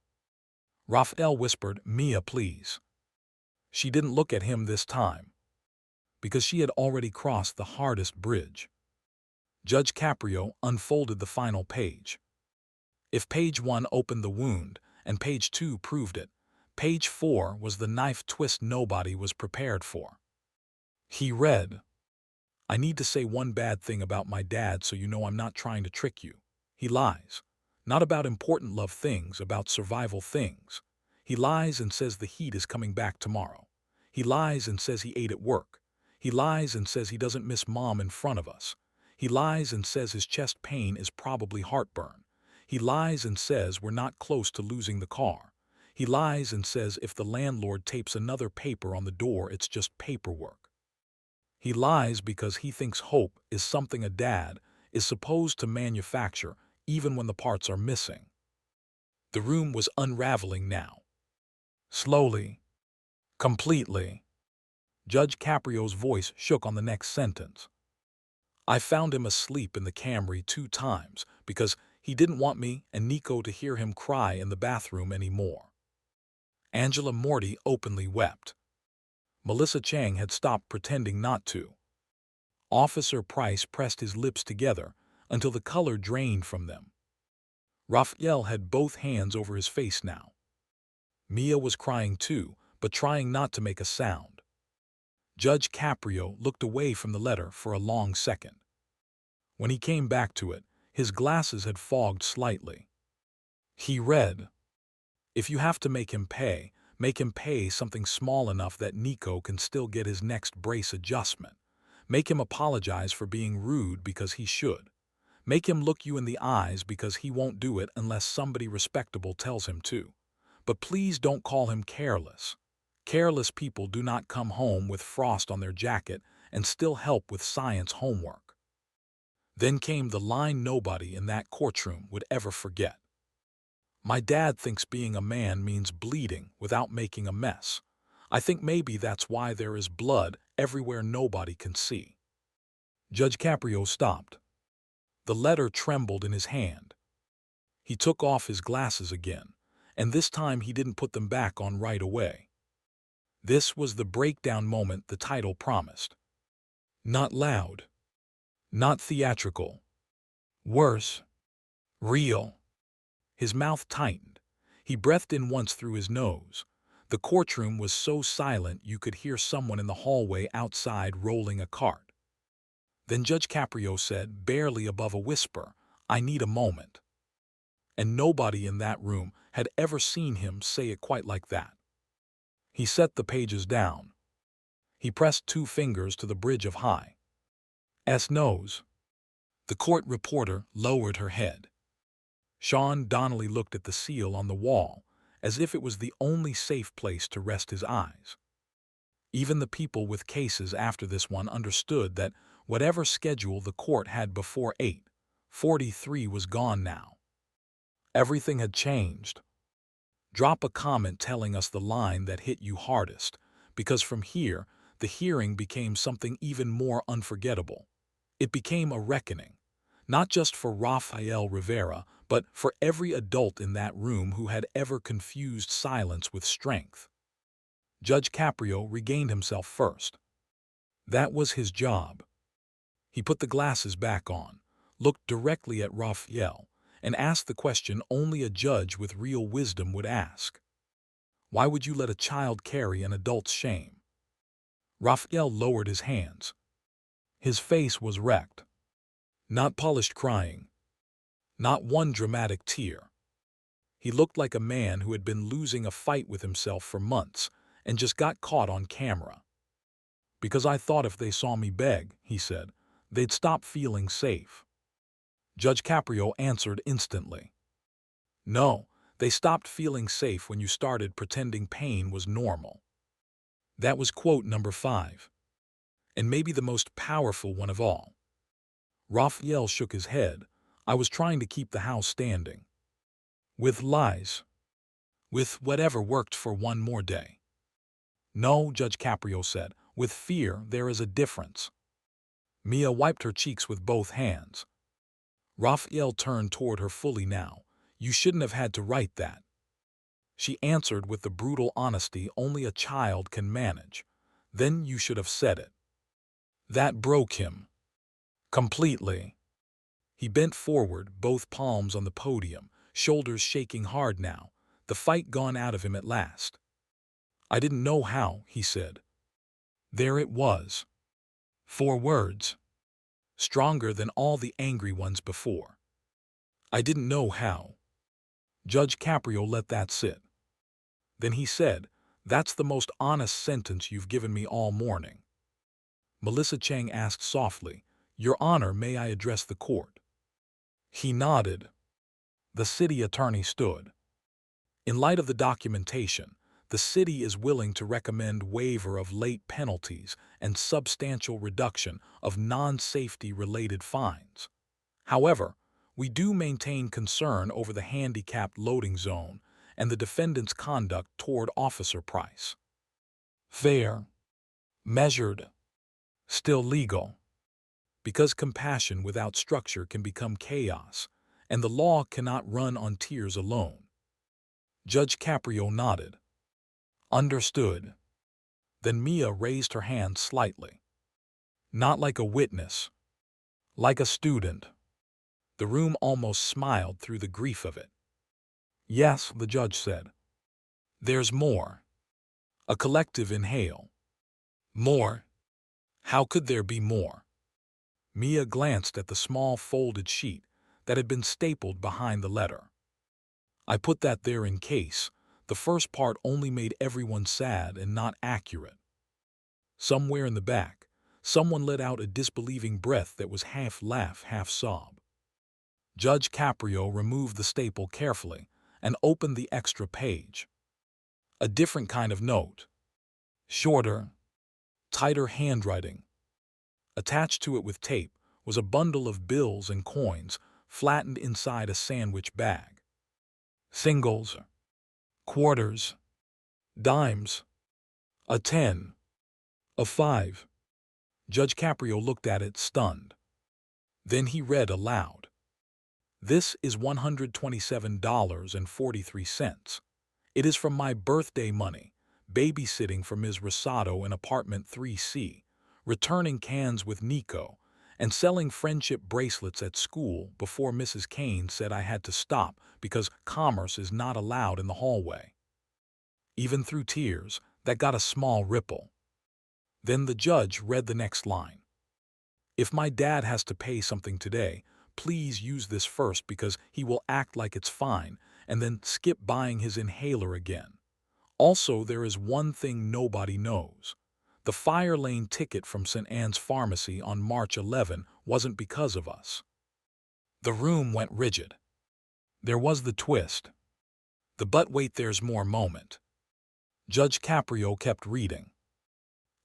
Rafael whispered, "Mia, please." She didn't look at him this time, because she had already crossed the hardest bridge. Judge Caprio unfolded the final page. If page 1 opened the wound and page 2 proved it, page 4 was the knife twist nobody was prepared for. He read, "I need to say one bad thing about my dad so you know I'm not trying to trick you. He lies. Not about important love things, about survival things. He lies and says the heat is coming back tomorrow. He lies and says he ate at work. He lies and says he doesn't miss mom in front of us. He lies and says his chest pain is probably heartburn. He lies and says we're not close to losing the car. He lies and says if the landlord tapes another paper on the door, it's just paperwork. He lies because he thinks hope is something a dad is supposed to manufacture even when the parts are missing." The room was unraveling now. Slowly, completely. Judge Caprio's voice shook on the next sentence. "I found him asleep in the Camry 2 times because he didn't want me and Nico to hear him cry in the bathroom anymore." Angela Morty openly wept. Melissa Chang had stopped pretending not to. Officer Price pressed his lips together until the color drained from them. Rafael had both hands over his face now. Mia was crying too, but trying not to make a sound. Judge Caprio looked away from the letter for a long second. When he came back to it, his glasses had fogged slightly. He read, "If you have to make him pay something small enough that Nico can still get his next brace adjustment. Make him apologize for being rude because he should. Make him look you in the eyes because he won't do it unless somebody respectable tells him to. But please don't call him careless. Careless people do not come home with frost on their jacket and still help with science homework." Then came the line nobody in that courtroom would ever forget. "My dad thinks being a man means bleeding without making a mess. I think maybe that's why there is blood everywhere nobody can see." Judge Caprio stopped. The letter trembled in his hand. He took off his glasses again, and this time he didn't put them back on right away. This was the breakdown moment the title promised. Not loud. Not theatrical. Worse. Real. His mouth tightened. He breathed in once through his nose. The courtroom was so silent you could hear someone in the hallway outside rolling a cart. Then Judge Caprio said, barely above a whisper, "I need a moment." And nobody in that room had ever seen him say it quite like that. He set the pages down. He pressed 2 fingers to the bridge of high S nose. The court reporter lowered her head. Sean Donnelly looked at the seal on the wall, as if it was the only safe place to rest his eyes. Even the people with cases after this one understood that whatever schedule the court had before 8:43 was gone now. Everything had changed. Drop a comment telling us the line that hit you hardest, because from here, the hearing became something even more unforgettable. It became a reckoning, not just for Rafael Rivera, but for every adult in that room who had ever confused silence with strength. Judge Caprio regained himself first. That was his job. He put the glasses back on, looked directly at Rafael, and asked the question only a judge with real wisdom would ask. Why would you let a child carry an adult's shame? Rafael lowered his hands. His face was wrecked. Not polished crying. Not one dramatic tear. He looked like a man who had been losing a fight with himself for months and just got caught on camera. "Because I thought if they saw me beg," he said, "they'd stop feeling safe." Judge Caprio answered instantly. "No, they stopped feeling safe when you started pretending pain was normal." That was quote number 5. And maybe the most powerful one of all. Rafael shook his head. "I was trying to keep the house standing. With lies. With whatever worked for one more day." "No," Judge Caprio said, "with fear there is a difference." Mia wiped her cheeks with both hands. Rafael turned toward her fully now. "You shouldn't have had to write that." She answered with the brutal honesty only a child can manage. Then you should have said it. That broke him. Completely. He bent forward, both palms on the podium, shoulders shaking hard now, the fight gone out of him at last. I didn't know how, he said. There it was. 4 words. Stronger than all the angry ones before. I didn't know how. Judge Caprio let that sit. Then he said, "That's the most honest sentence you've given me all morning." Melissa Chang asked softly, "Your Honor, may I address the court?" He nodded. The city attorney stood. In light of the documentation, the city is willing to recommend waiver of late penalties and substantial reduction of non-safety-related fines. However, we do maintain concern over the handicapped loading zone and the defendant's conduct toward Officer Price. Fair, measured, still legal. Because compassion without structure can become chaos, and the law cannot run on tears alone. Judge Caprio nodded. Understood. Then Mia raised her hand slightly. Not like a witness. Like a student. The room almost smiled through the grief of it. Yes, the judge said. There's more. A collective inhale. More? How could there be more? Mia glanced at the small folded sheet that had been stapled behind the letter. I put that there in case. The first part only made everyone sad and not accurate. Somewhere in the back, someone let out a disbelieving breath that was half laugh, half sob. Judge Caprio removed the staple carefully and opened the extra page. A different kind of note. Shorter, tighter handwriting. Attached to it with tape was a bundle of bills and coins flattened inside a sandwich bag. Singles, quarters, dimes, a 10, a 5. Judge Caprio looked at it stunned. Then he read aloud. This is $127.43. It is from my birthday money, babysitting for Ms. Rosado in apartment 3C, returning cans with Nico, and selling friendship bracelets at school before Mrs. Kane said I had to stop because commerce is not allowed in the hallway. Even through tears, that got a small ripple. Then the judge read the next line. If my dad has to pay something today, please use this first because he will act like it's fine and then skip buying his inhaler again. Also, there is one thing nobody knows. The fire lane ticket from St. Anne's Pharmacy on March 11 wasn't because of us. The room went rigid. There was the twist. The "but wait there's more" moment. Judge Caprio kept reading.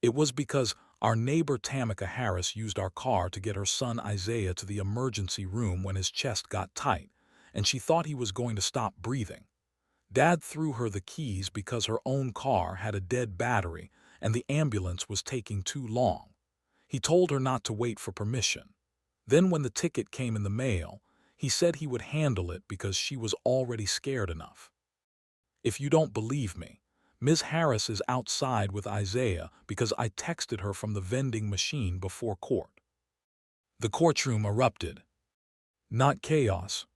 It was because our neighbor Tamika Harris used our car to get her son Isaiah to the emergency room when his chest got tight, and she thought he was going to stop breathing. Dad threw her the keys because her own car had a dead battery and the ambulance was taking too long. He told her not to wait for permission. Then when the ticket came in the mail, he said he would handle it because she was already scared enough. If you don't believe me, Ms. Harris is outside with Isaiah because I texted her from the vending machine before court. The courtroom erupted. Not chaos,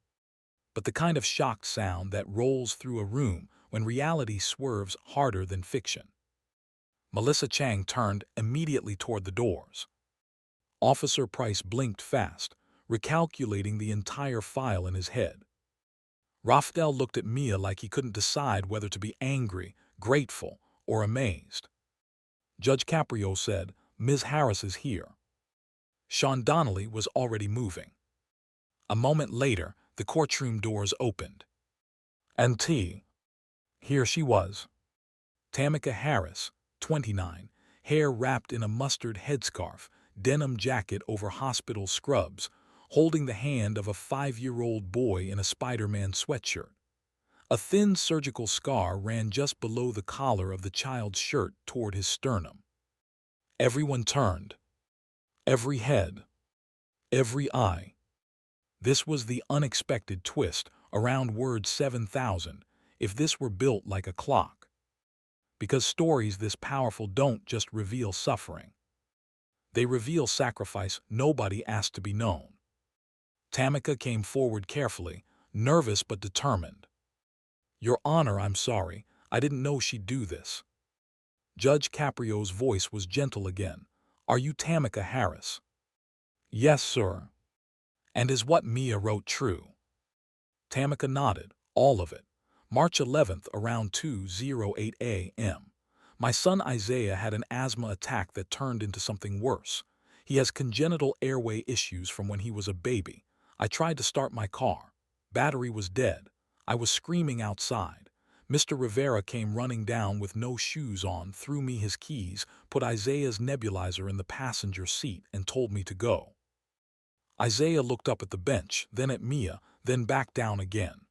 but the kind of shocked sound that rolls through a room when reality swerves harder than fiction. Melissa Chang turned immediately toward the doors. Officer Price blinked fast, recalculating the entire file in his head. Rafael looked at Mia like he couldn't decide whether to be angry, grateful, or amazed. Judge Caprio said, "Ms. Harris is here." Sean Donnelly was already moving. A moment later, the courtroom doors opened. And here she was. Tamika Harris, 29, hair wrapped in a mustard headscarf, denim jacket over hospital scrubs, holding the hand of a 5-year-old boy in a Spider-Man sweatshirt. A thin surgical scar ran just below the collar of the child's shirt toward his sternum. Everyone turned. Every head. Every eye. This was the unexpected twist around word 7,000. if this were built like a clock. Because stories this powerful don't just reveal suffering. They reveal sacrifice nobody asked to be known. Tamika came forward carefully, nervous but determined. Your Honor, I'm sorry. I didn't know she'd do this. Judge Caprio's voice was gentle again. Are you Tamika Harris? Yes, sir. And is what Mia wrote true? Tamika nodded. All of it. March 11th around 2:08 a.m. My son Isaiah had an asthma attack that turned into something worse. He has congenital airway issues from when he was a baby. I tried to start my car. Battery was dead. I was screaming outside. Mr. Rivera came running down with no shoes on, threw me his keys, put Isaiah's nebulizer in the passenger seat, and told me to go. Isaiah looked up at the bench, then at Mia, then back down again.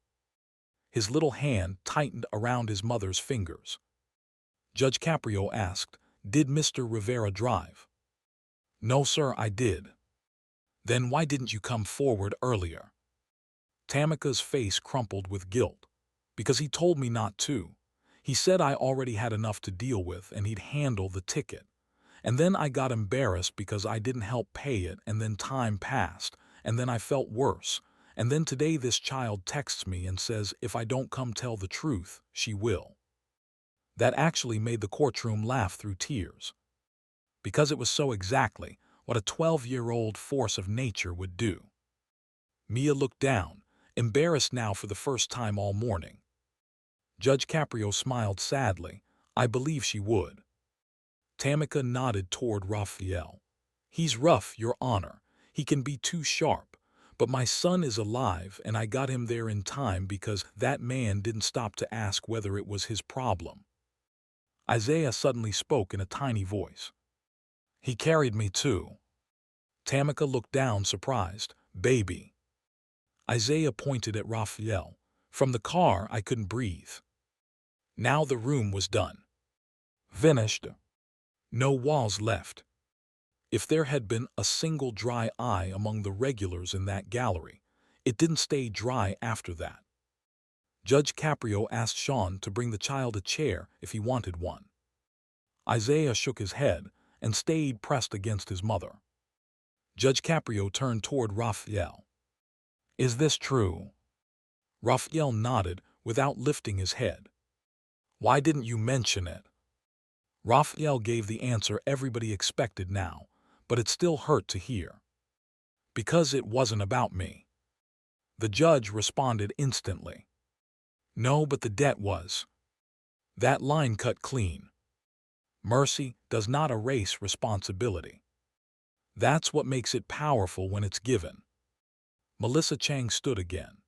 His little hand tightened around his mother's fingers. Judge Caprio asked, Did Mr. Rivera drive? No, sir, I did. Then why didn't you come forward earlier? Tamika's face crumpled with guilt. Because he told me not to. He said I already had enough to deal with and he'd handle the ticket. And then I got embarrassed because I didn't help pay it, and then time passed, and then I felt worse. And then today this child texts me and says if I don't come tell the truth, she will. That actually made the courtroom laugh through tears. Because it was so exactly what a 12-year-old force of nature would do. Mia looked down, embarrassed now for the first time all morning. Judge Caprio smiled sadly. I believe she would. Tamika nodded toward Rafael. He's rough, Your Honor. He can be too sharp. But my son is alive, and I got him there in time because that man didn't stop to ask whether it was his problem. Isaiah suddenly spoke in a tiny voice. He carried me too. Tamika looked down, surprised. Baby. Isaiah pointed at Rafael. From the car, I couldn't breathe. Now the room was done. Finished. No walls left. If there had been a single dry eye among the regulars in that gallery, it didn't stay dry after that. Judge Caprio asked Sean to bring the child a chair if he wanted one. Isaiah shook his head and stayed pressed against his mother. Judge Caprio turned toward Rafael. Is this true? Rafael nodded without lifting his head. Why didn't you mention it? Rafael gave the answer everybody expected now, but it still hurt to hear. Because it wasn't about me. The judge responded instantly. No, but the debt was. That line cut clean. Mercy does not erase responsibility. That's what makes it powerful when it's given. Melissa Chang stood again.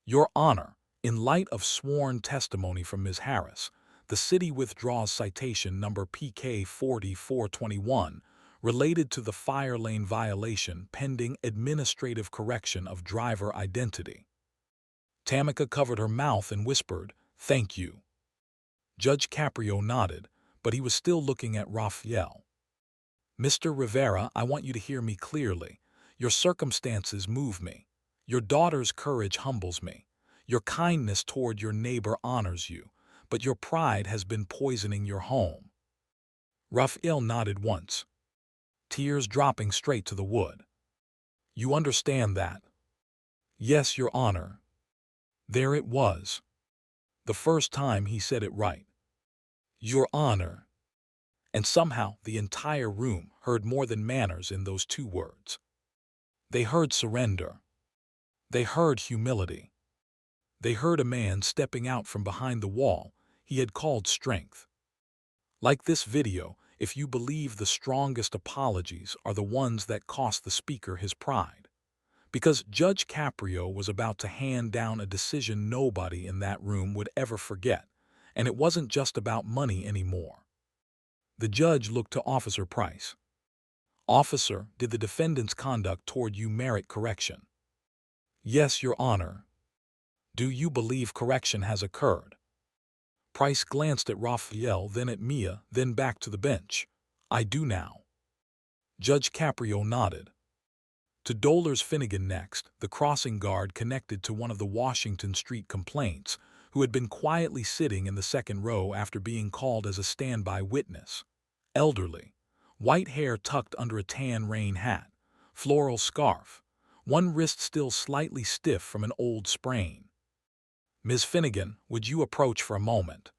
Your Honor, in light of sworn testimony from Ms. Harris, the city withdraws citation number PK 4421 related to the fire lane violation pending administrative correction of driver identity. Tamika covered her mouth and whispered, Thank you. Judge Caprio nodded, but he was still looking at Rafael. Mr. Rivera, I want you to hear me clearly. Your circumstances move me. Your daughter's courage humbles me. Your kindness toward your neighbor honors you, but your pride has been poisoning your home. Rafael nodded once, tears dropping straight to the wood. You understand that? Yes, Your Honor. There it was. The first time he said it right. Your Honor. And somehow the entire room heard more than manners in those two words. They heard surrender. They heard humility. They heard a man stepping out from behind the wall he had called strength. Like this video, if you believe the strongest apologies are the ones that cost the speaker his pride. Because Judge Caprio was about to hand down a decision nobody in that room would ever forget, and it wasn't just about money anymore. The judge looked to Officer Price. Officer, did the defendant's conduct toward you merit correction? Yes, Your Honor. Do you believe correction has occurred? Price glanced at Rafael, then at Mia, then back to the bench. I do now. Judge Caprio nodded. To Dollars Finnegan next, the crossing guard connected to one of the Washington Street complaints, who had been quietly sitting in the second row after being called as a standby witness. Elderly, white hair tucked under a tan rain hat, floral scarf, one wrist still slightly stiff from an old sprain. "Ms. Finnegan, would you approach for a moment?"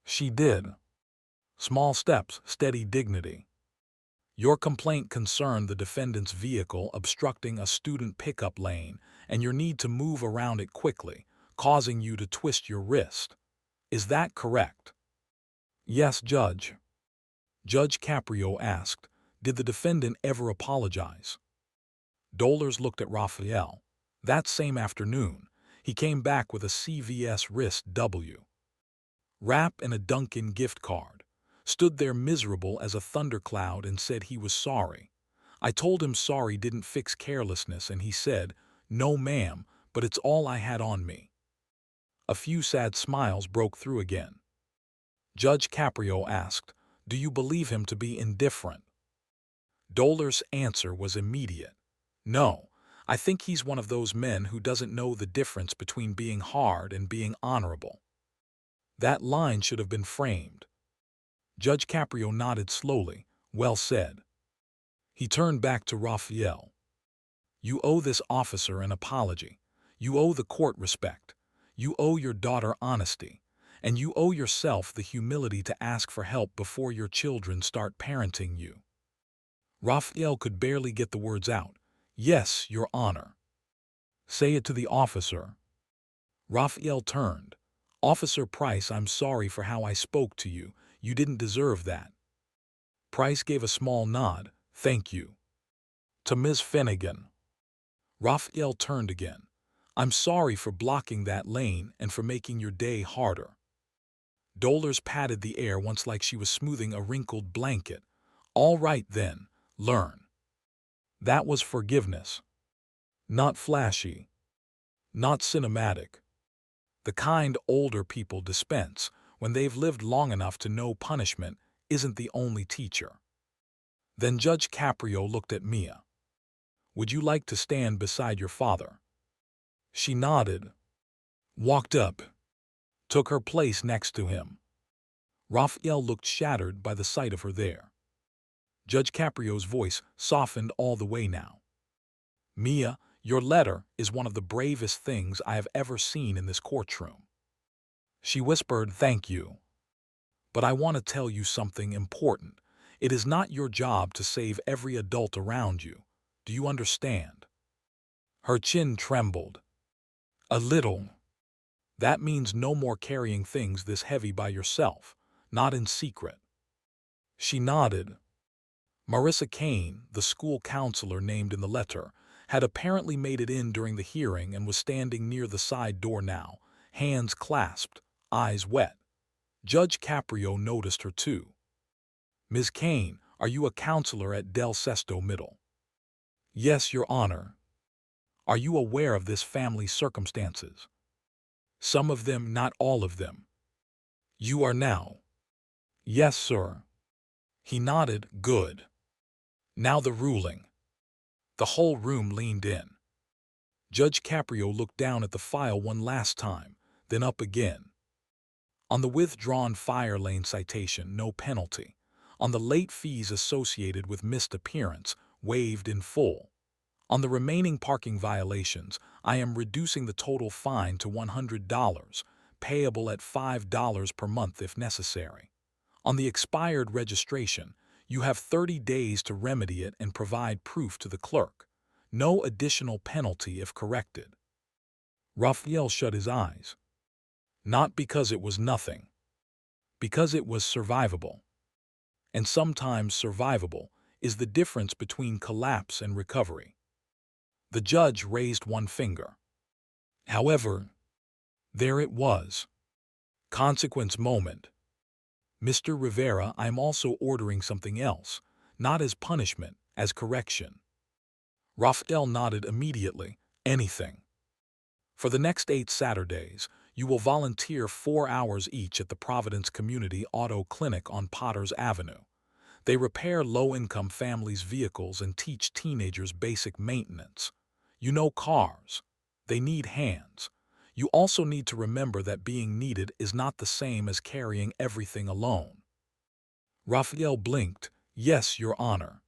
She did. Small steps, steady dignity. "Your complaint concerned the defendant's vehicle obstructing a student pickup lane and your need to move around it quickly, causing you to twist your wrist. Is that correct?" "Yes, Judge." Judge Caprio asked, "Did the defendant ever apologize?" Dolers looked at Rafael. That same afternoon, he came back with a CVS wrist W. Wrap and a Dunkin' gift card. Stood there miserable as a thundercloud and said he was sorry. I told him sorry didn't fix carelessness, and he said, "No, ma'am, but it's all I had on me." A few sad smiles broke through again. Judge Caprio asked, "Do you believe him to be indifferent?" Dolers' answer was immediate. "No, I think he's one of those men who doesn't know the difference between being hard and being honorable." That line should have been framed. Judge Caprio nodded slowly. "Well said." He turned back to Rafael. "You owe this officer an apology. You owe the court respect. You owe your daughter honesty. And you owe yourself the humility to ask for help before your children start parenting you." Rafael could barely get the words out. "Yes, Your Honor." "Say it to the officer." Rafael turned. "Officer Price, I'm sorry for how I spoke to you. You didn't deserve that." Price gave a small nod. "Thank you." "To Ms. Finnegan." Rafael turned again. "I'm sorry for blocking that lane and for making your day harder." Dolers patted the air once like she was smoothing a wrinkled blanket. "All right then, learn." That was forgiveness. Not flashy. Not cinematic. The kind older people dispense when they've lived long enough to know punishment isn't the only teacher. Then Judge Caprio looked at Mia. "Would you like to stand beside your father?" She nodded. Walked up. Took her place next to him. Rafael looked shattered by the sight of her there. Judge Caprio's voice softened all the way now. "Mia, your letter is one of the bravest things I have ever seen in this courtroom." She whispered, "Thank you. But I want to tell you something important. It is not your job to save every adult around you. Do you understand?" Her chin trembled. "A little." "That means no more carrying things this heavy by yourself, not in secret." She nodded. Marissa Kane, the school counselor named in the letter, had apparently made it in during the hearing and was standing near the side door now, hands clasped, eyes wet. Judge Caprio noticed her too. "Ms. Kane, are you a counselor at Del Sesto Middle?" "Yes, Your Honor." "Are you aware of this family's circumstances?" "Some of them, not all of them." "You are now?" "Yes, sir." He nodded. "Good. Now the ruling." The whole room leaned in. Judge Caprio looked down at the file one last time, then up again. On the withdrawn fire lane citation, no penalty. On the late fees associated with missed appearance, waived in full. On the remaining parking violations, I am reducing the total fine to $100, payable at $5 per month if necessary. On the expired registration, you have 30 days to remedy it and provide proof to the clerk. No additional penalty if corrected." Rafael shut his eyes. Not because it was nothing. Because it was survivable. And sometimes survivable is the difference between collapse and recovery. The judge raised one finger. However, there it was. Consequence moment. "Mr. Rivera, I am also ordering something else, not as punishment, as correction." Rafael nodded immediately. "Anything." "For the next 8 Saturdays, you will volunteer 4 hours each at the Providence Community Auto Clinic on Potters Avenue. They repair low-income families' vehicles and teach teenagers basic maintenance. You know cars. They need hands. You also need to remember that being needed is not the same as carrying everything alone. Rafael blinked. Yes, Your Honor.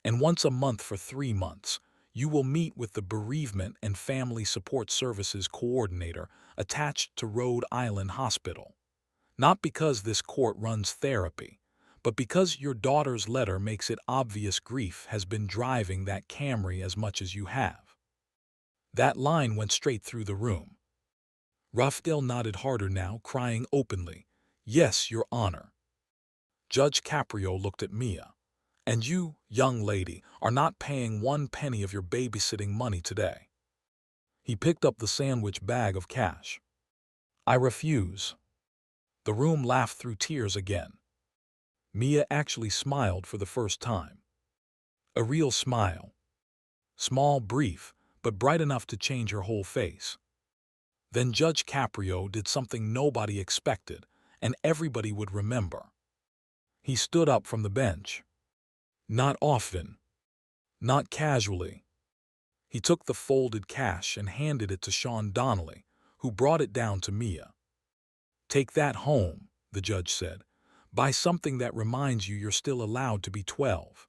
And once a month for 3 months, you will meet with the Bereavement and Family Support Services Coordinator attached to Rhode Island Hospital. Not because this court runs therapy, but because your daughter's letter makes it obvious grief has been driving that Camry as much as you have. That line went straight through the room. Rafael nodded harder now, crying openly, Yes, Your Honor. Judge Caprio looked at Mia. And you, young lady, are not paying 1 penny of your babysitting money today. He picked up the sandwich bag of cash. I refuse. The room laughed through tears again. Mia actually smiled for the first time. A real smile. Small, brief, but bright enough to change her whole face. Then Judge Caprio did something nobody expected, and everybody would remember. He stood up from the bench. Not often. Not casually. He took the folded cash and handed it to Sean Donnelly, who brought it down to Mia. Take that home, the judge said. Buy something that reminds you you're still allowed to be 12.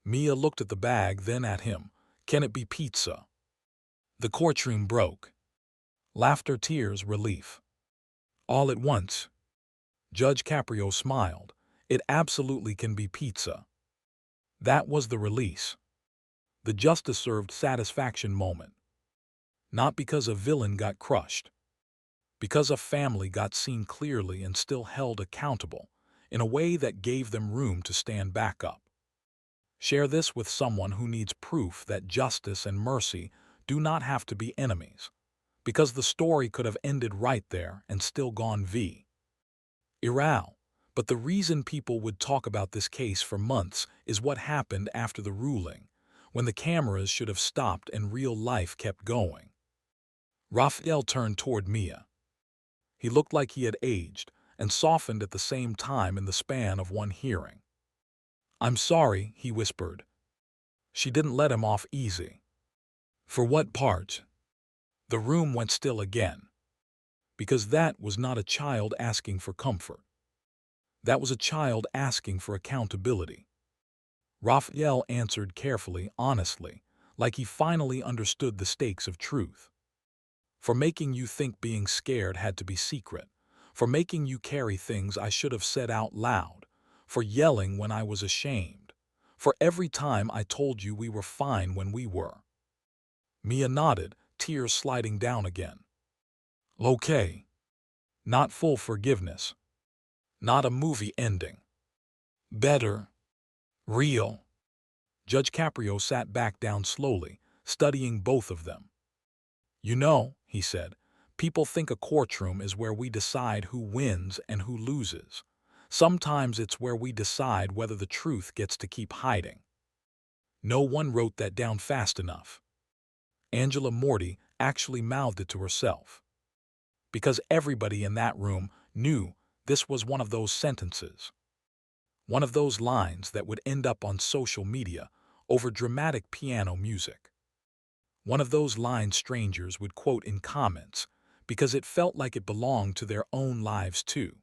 Mia looked at the bag, then at him. Can it be pizza? The courtroom broke. Laughter, tears, relief. All at once. Judge Caprio smiled. It absolutely can be pizza. That was the release. The justice-served satisfaction moment. Not because a villain got crushed. Because a family got seen clearly and still held accountable in a way that gave them room to stand back up. Share this with someone who needs proof that justice and mercy do not have to be enemies, because the story could have ended right there and still gone viral. But the reason people would talk about this case for months is what happened after the ruling, when the cameras should have stopped and real life kept going. Rafael turned toward Mia. He looked like he had aged and softened at the same time in the span of one hearing. I'm sorry, he whispered. She didn't let him off easy. For what part? The room went still again. Because that was not a child asking for comfort. That was a child asking for accountability. Rafael answered carefully, honestly, like he finally understood the stakes of truth. For making you think being scared had to be secret. For making you carry things I should have said out loud. For yelling when I was ashamed. For every time I told you we were fine when we were. Mia nodded, tears sliding down again. Okay. Not full forgiveness. Not a movie ending. Better. Real. Judge Caprio sat back down slowly, studying both of them. You know, he said, people think a courtroom is where we decide who wins and who loses. Sometimes it's where we decide whether the truth gets to keep hiding. No one wrote that down fast enough. Angela Morty actually mouthed it to herself. Because everybody in that room knew this was one of those sentences. One of those lines that would end up on social media over dramatic piano music. One of those lines strangers would quote in comments because it felt like it belonged to their own lives too.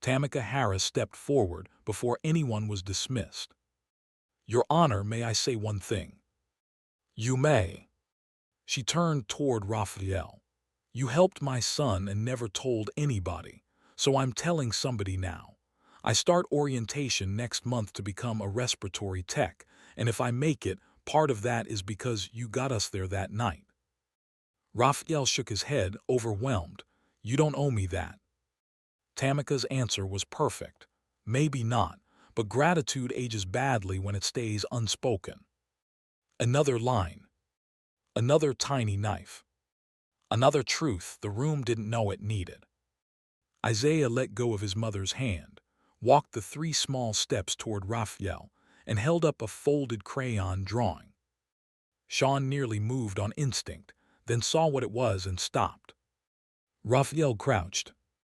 Tamika Harris stepped forward before anyone was dismissed. Your Honor, may I say one thing? You may. She turned toward Rafael. You helped my son and never told anybody, so I'm telling somebody now. I start orientation next month to become a respiratory tech, and if I make it, part of that is because you got us there that night. Rafael shook his head, overwhelmed. You don't owe me that. Tamika's answer was perfect. Maybe not, but gratitude ages badly when it stays unspoken. Another line. Another tiny knife. Another truth the room didn't know it needed. Isaiah let go of his mother's hand, walked the 3 small steps toward Rafael, and held up a folded crayon drawing. Sean nearly moved on instinct, then saw what it was and stopped. Rafael crouched.